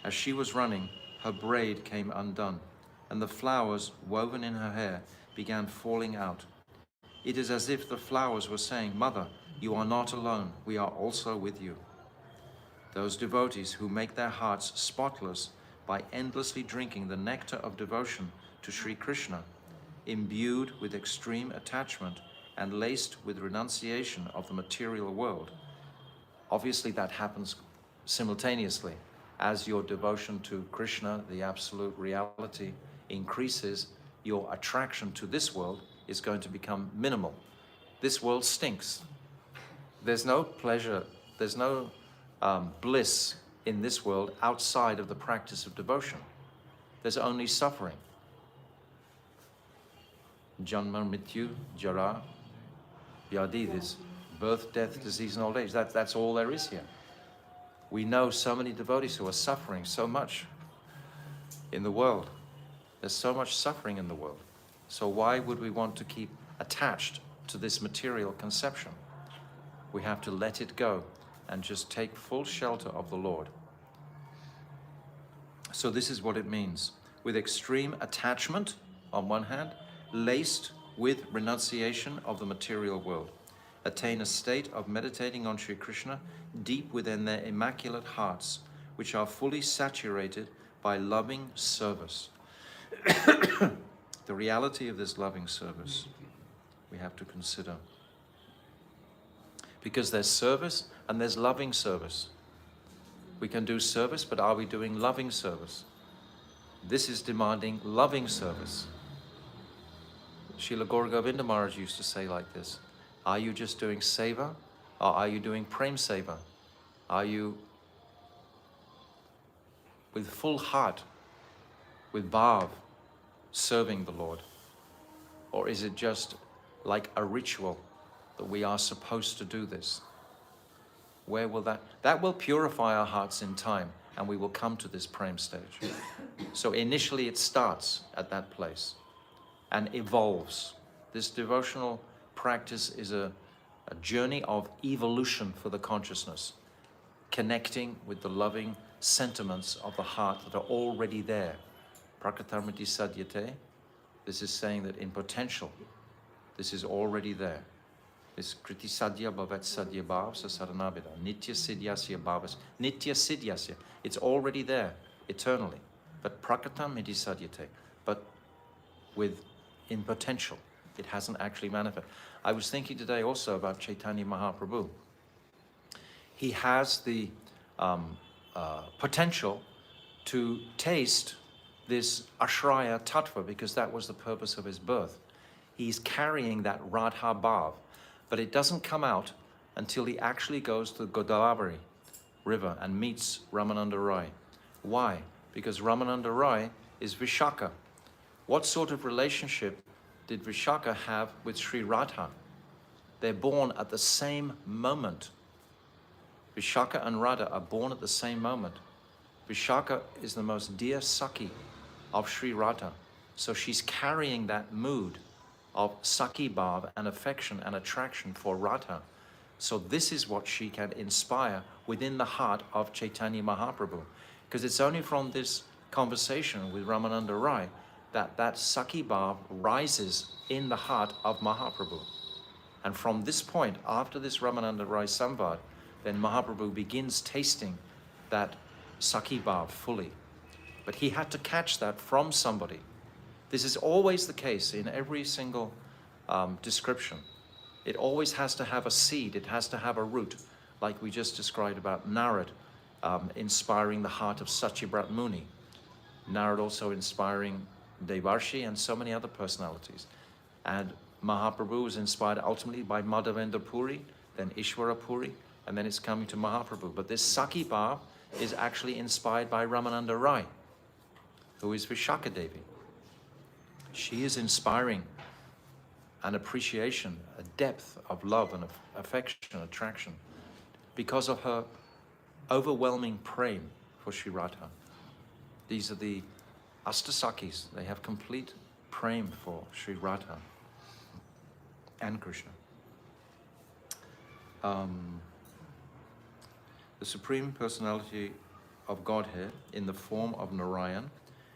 A: As she was running, her braid came undone, and the flowers woven in her hair began falling out. It is as if the flowers were saying, "Mother, you are not alone. We are also with you." Those devotees who make their hearts spotless by endlessly drinking the nectar of devotion to Sri Krishna, imbued with extreme attachment and laced with renunciation of the material world. Obviously that happens simultaneously. As your devotion to Krishna, the absolute reality, increases, your attraction to this world is going to become minimal. This world stinks. There's no pleasure, there's no bliss in this world outside of the practice of devotion. There's only suffering. Janma, Mrityu, Jara, Vyadhi, this birth, death, disease, and old age. That's all there is here. We know so many devotees who are suffering so much in the world. There's so much suffering in the world. So why would we want to keep attached to this material conception? We have to let it go and just take full shelter of the Lord. So this is what it means. With extreme attachment on one hand, laced with renunciation of the material world, attain a state of meditating on Sri Krishna deep within their immaculate hearts, which are fully saturated by loving service. The reality of this loving service we have to consider. Because there's service and there's loving service. We can do service, but are we doing loving service? This is demanding loving service. Srila Gaura Govinda Maharaj used to say like this: are you just doing seva, or are you doing prem seva? Are you with full heart, with bhav, serving the Lord? Or is it just like a ritual that we are supposed to do this? Where will that will purify our hearts in time, and we will come to this prem stage. So initially it starts at that place and evolves. This devotional practice is a journey of evolution for the consciousness, connecting with the loving sentiments of the heart that are already there. Prakatamriti sadyate. This is saying that in potential, this is already there. This kriti sadhya bhavat sadhya bhavasa saranabhida. Nitya siddhyasya bhavas. Nitya siddhyasya. It's already there, eternally. But prakatam iti sadyate. But in potential, it hasn't actually manifested. I was thinking today also about Chaitanya Mahaprabhu. He has the potential to taste this Ashraya Tattva, because that was the purpose of his birth. He's carrying that Radha Bhav, but it doesn't come out until he actually goes to the Godavari river and meets Ramananda Rai. Why? Because Ramananda Rai is Vishaka. What sort of relationship did Vishaka have with Sri Radha? They're born at the same moment. Vishaka and Radha are born at the same moment. Vishaka is the most dear Saki of Sri Radha. So she's carrying that mood of Saki Bhav and affection and attraction for Radha. So this is what she can inspire within the heart of Chaitanya Mahaprabhu. Because it's only from this conversation with Ramananda Rai that Saki Bhav rises in the heart of Mahaprabhu. And from this point, after this Ramananda Rai Samvad, then Mahaprabhu begins tasting that Saki Bhav fully. But he had to catch that from somebody. This is always the case in every single description. It always has to have a seed, it has to have a root, like we just described about Narad inspiring the heart of Satyabrat Muni. Narad also inspiring Devarshi and so many other personalities. And Mahaprabhu was inspired ultimately by Madhavendra Puri, then Ishwara Puri, and then it's coming to Mahaprabhu. But this Saki Bhav is actually inspired by Ramananda Rai, who is Vishaka Devi. She is inspiring an appreciation, a depth of love and of affection, attraction, because of her overwhelming prem for Sri Radha. These are the Astasakis. They have complete prem for Sri Radha and Krishna. The Supreme Personality of Godhead in the form of Narayan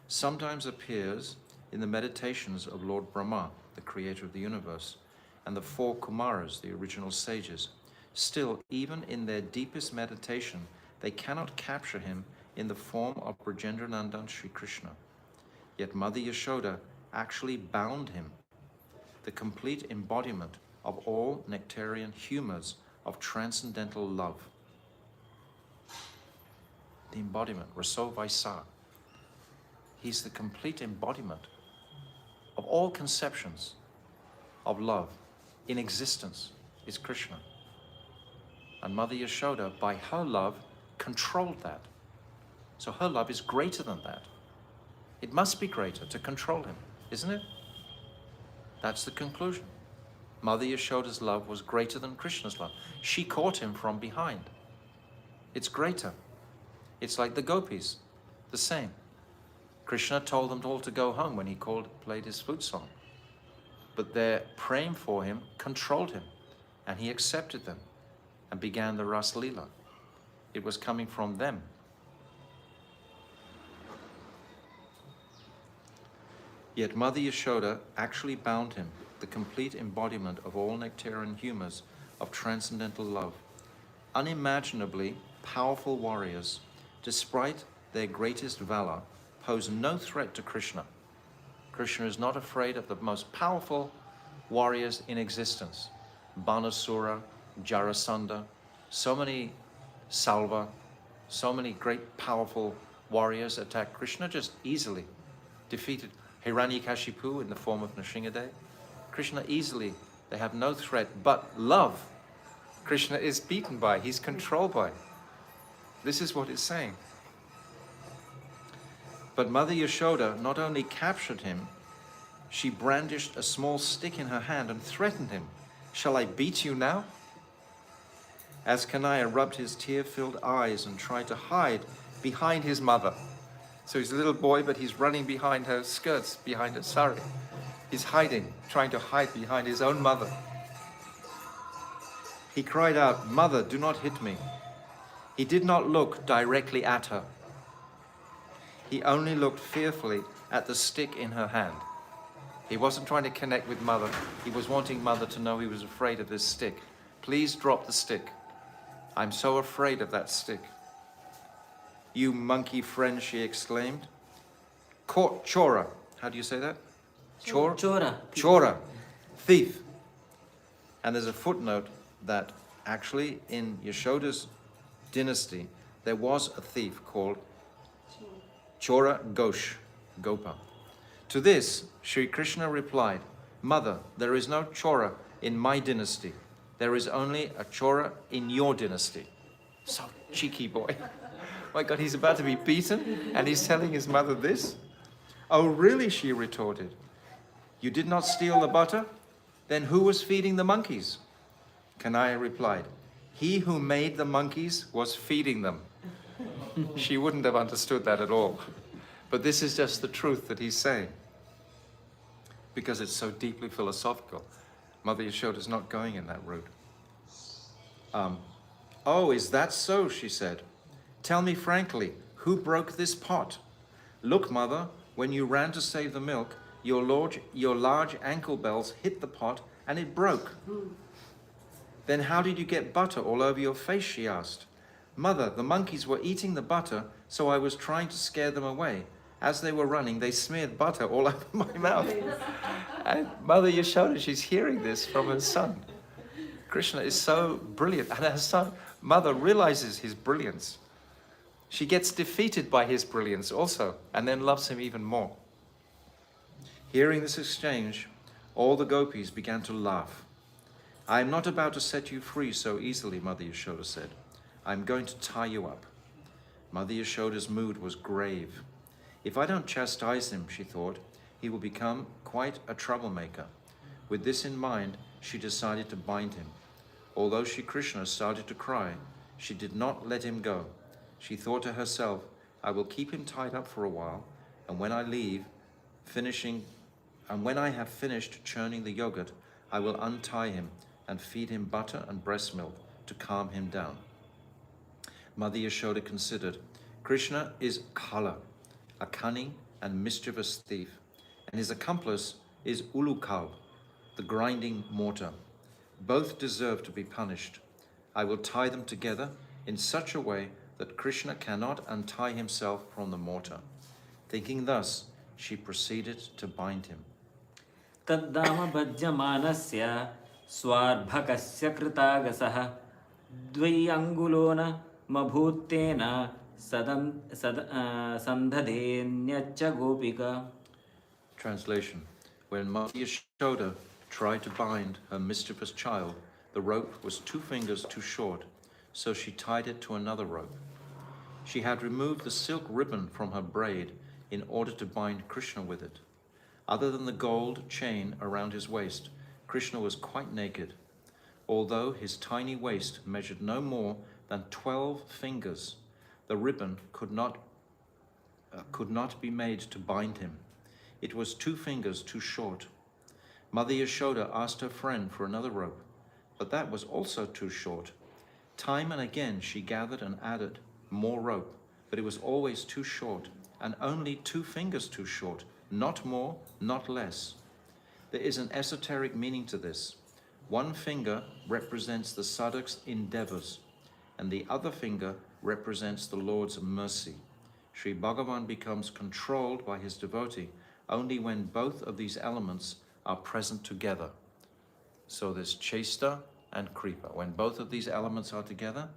A: sometimes appears in the meditations of Lord Brahma, the creator of the universe, and the four Kumaras, the original sages. Still, even in their deepest meditation, they cannot capture him in the form of Brajendranandan Sri Krishna. Yet Mother Yashoda actually bound him, the complete embodiment of all nectarian humors of transcendental love. The embodiment, Raso Vaisa. He's the complete embodiment of all conceptions of love in existence is Krishna. And Mother Yashoda, by her love, controlled that. So her love is greater than that. It must be greater to control him, isn't it? That's the conclusion. Mother Yashoda's love was greater than Krishna's love. She caught him from behind. It's greater. It's like the gopis, the same. Krishna told them all to go home when he played his flute song. But their praying for him controlled him, and he accepted them and began the Ras Leela. It was coming from them. Yet Mother Yashoda actually bound him, the complete embodiment of all nectarian humors of transcendental love. Unimaginably powerful warriors, despite their greatest valor, pose no threat to Krishna. Krishna is not afraid of the most powerful warriors in existence. Banasura, Jarasandha, so many Salva, so many great powerful warriors attack Krishna just easily. Defeated Hiranyakashipu in the form of Nrsimhadev. Krishna easily, they have no threat but love. Krishna is beaten by, he's controlled by. This is what it's saying. But Mother Yashoda not only captured him, she brandished a small stick in her hand and threatened him. Shall I beat you now? As Kanaya rubbed his tear-filled eyes and tried to hide behind his mother. So he's a little boy, but he's running behind her skirts, behind her sari. He's hiding, trying to hide behind his own mother. He cried out, "Mother, do not hit me." He did not look directly at her. He only looked fearfully at the stick in her hand. He wasn't trying to connect with Mother. He was wanting Mother to know he was afraid of this stick. Please drop the stick. I'm so afraid of that stick. You monkey friend, she exclaimed. Chora. How do you say that? Chora?
C: Chora.
A: Chora. Thief. And there's a footnote that actually in Yashoda's dynasty, there was a thief called Chora Ghosh, Gopa. To this, Sri Krishna replied, "Mother, there is no Chora in my dynasty. There is only a Chora in your dynasty." So cheeky boy. My God, he's about to be beaten and he's telling his mother this? "Oh, really?" she retorted. "You did not steal the butter? Then who was feeding the monkeys?" Kanaya replied, "He who made the monkeys was feeding them." She wouldn't have understood that at all. But this is just the truth that he's saying. Because it's so deeply philosophical. Mother Yashoda's not going in that route. "Oh, is that so?" she said. "Tell me frankly, who broke this pot? Look, Mother, when you ran to save the milk, your large ankle bells hit the pot and it broke." "Then how did you get butter all over your face?" she asked. "Mother, the monkeys were eating the butter, so I was trying to scare them away. As they were running, they smeared butter all over my mouth." And Mother Yashoda, she's hearing this from her son. Krishna is so brilliant, and her son, Mother, realizes his brilliance. She gets defeated by his brilliance also, and then loves him even more. Hearing this exchange, all the gopis began to laugh. "I am not about to set you free so easily," Mother Yashoda said. "I'm going to tie you up." Mother Yashoda's mood was grave. If I don't chastise him, she thought, he will become quite a troublemaker. With this in mind, she decided to bind him. Although Shri Krishna started to cry, she did not let him go. She thought to herself, "I will keep him tied up for a while, and when I have finished churning the yogurt, I will untie him and feed him butter and breast milk to calm him down." Mother Yashoda considered, Krishna is Kala, a cunning and mischievous thief, and his accomplice is Ulukal, the grinding mortar. Both deserve to be punished. I will tie them together in such a way that Krishna cannot untie himself from the mortar. Thinking thus, she proceeded to bind him.
C: Taddama bhajyamanasya swarbhakasya kritagasah dvayangulona mabhutena sandhadenyacha gopika.
A: Translation. When Mother Yashoda tried to bind her mischievous child, the rope was 2 fingers too short, so she tied it to another rope. She had removed the silk ribbon from her braid in order to bind Krishna with it. Other than the gold chain around his waist, Krishna was quite naked. Although his tiny waist measured no more than 12 fingers, the ribbon could not could not be made to bind him. It was 2 fingers too short. Mother Yashoda asked her friend for another rope, but that was also too short. Time and again she gathered and added more rope, but it was always too short, and only 2 fingers too short, not more, not less. There is an esoteric meaning to this. 1 finger represents the sadhak's endeavors, and the other finger represents the Lord's mercy. Sri Bhagavan becomes controlled by his devotee only when both of these elements are present together. So there's Chesta and Kripa. When both of these elements are together,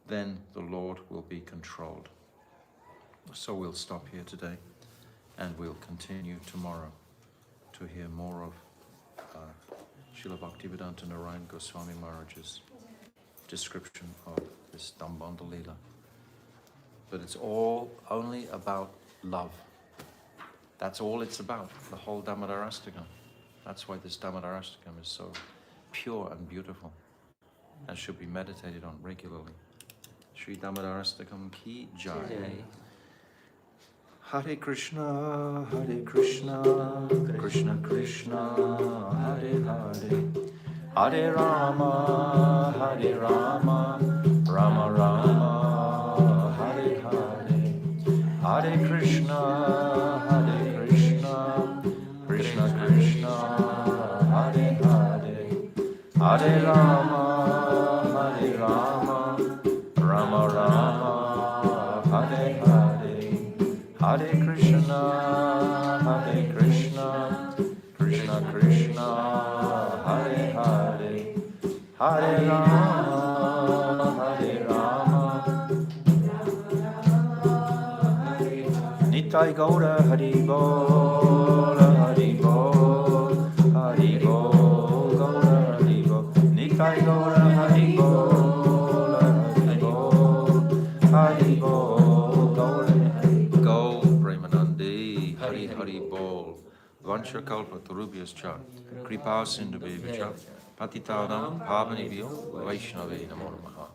A: then the Lord will be controlled. So we'll stop here today, and we'll continue tomorrow to hear more of Srila Bhaktivedanta Narayan Goswami Maharaj's description of this Dambanda Leela. But it's all only about love. That's all it's about, the whole Damodarastakam. That's why this Damodarastakam is so pure and beautiful and should be meditated on regularly. Sri Damodarastakam ki jai. Hare Krishna, Krishna Krishna, Hare Hare, Hare Rama, Rama Rama, Hare Hare, Hare Krishna, Krishna Krishna, Hare Hare, Hare Rama, Rama Rama, Hare Hare, Hare Krishna, Krishna Krishna, Hare Hare, Hare Rama, Nitai Gaura Hari Bol, Hari Bol, Hari Bol, Gaura Hari Bol, Nitai Gaura Hari Bol, Hari Bol, Hari Bol, Gaura Hari Bol. Go Premanandi, Hari Hari Bol, Vancha Kalpa Tarubhyascha, Kripa Sindhu Bevicha, Patitadam Pavanibhyo, Vaishnavi Namo Namaha.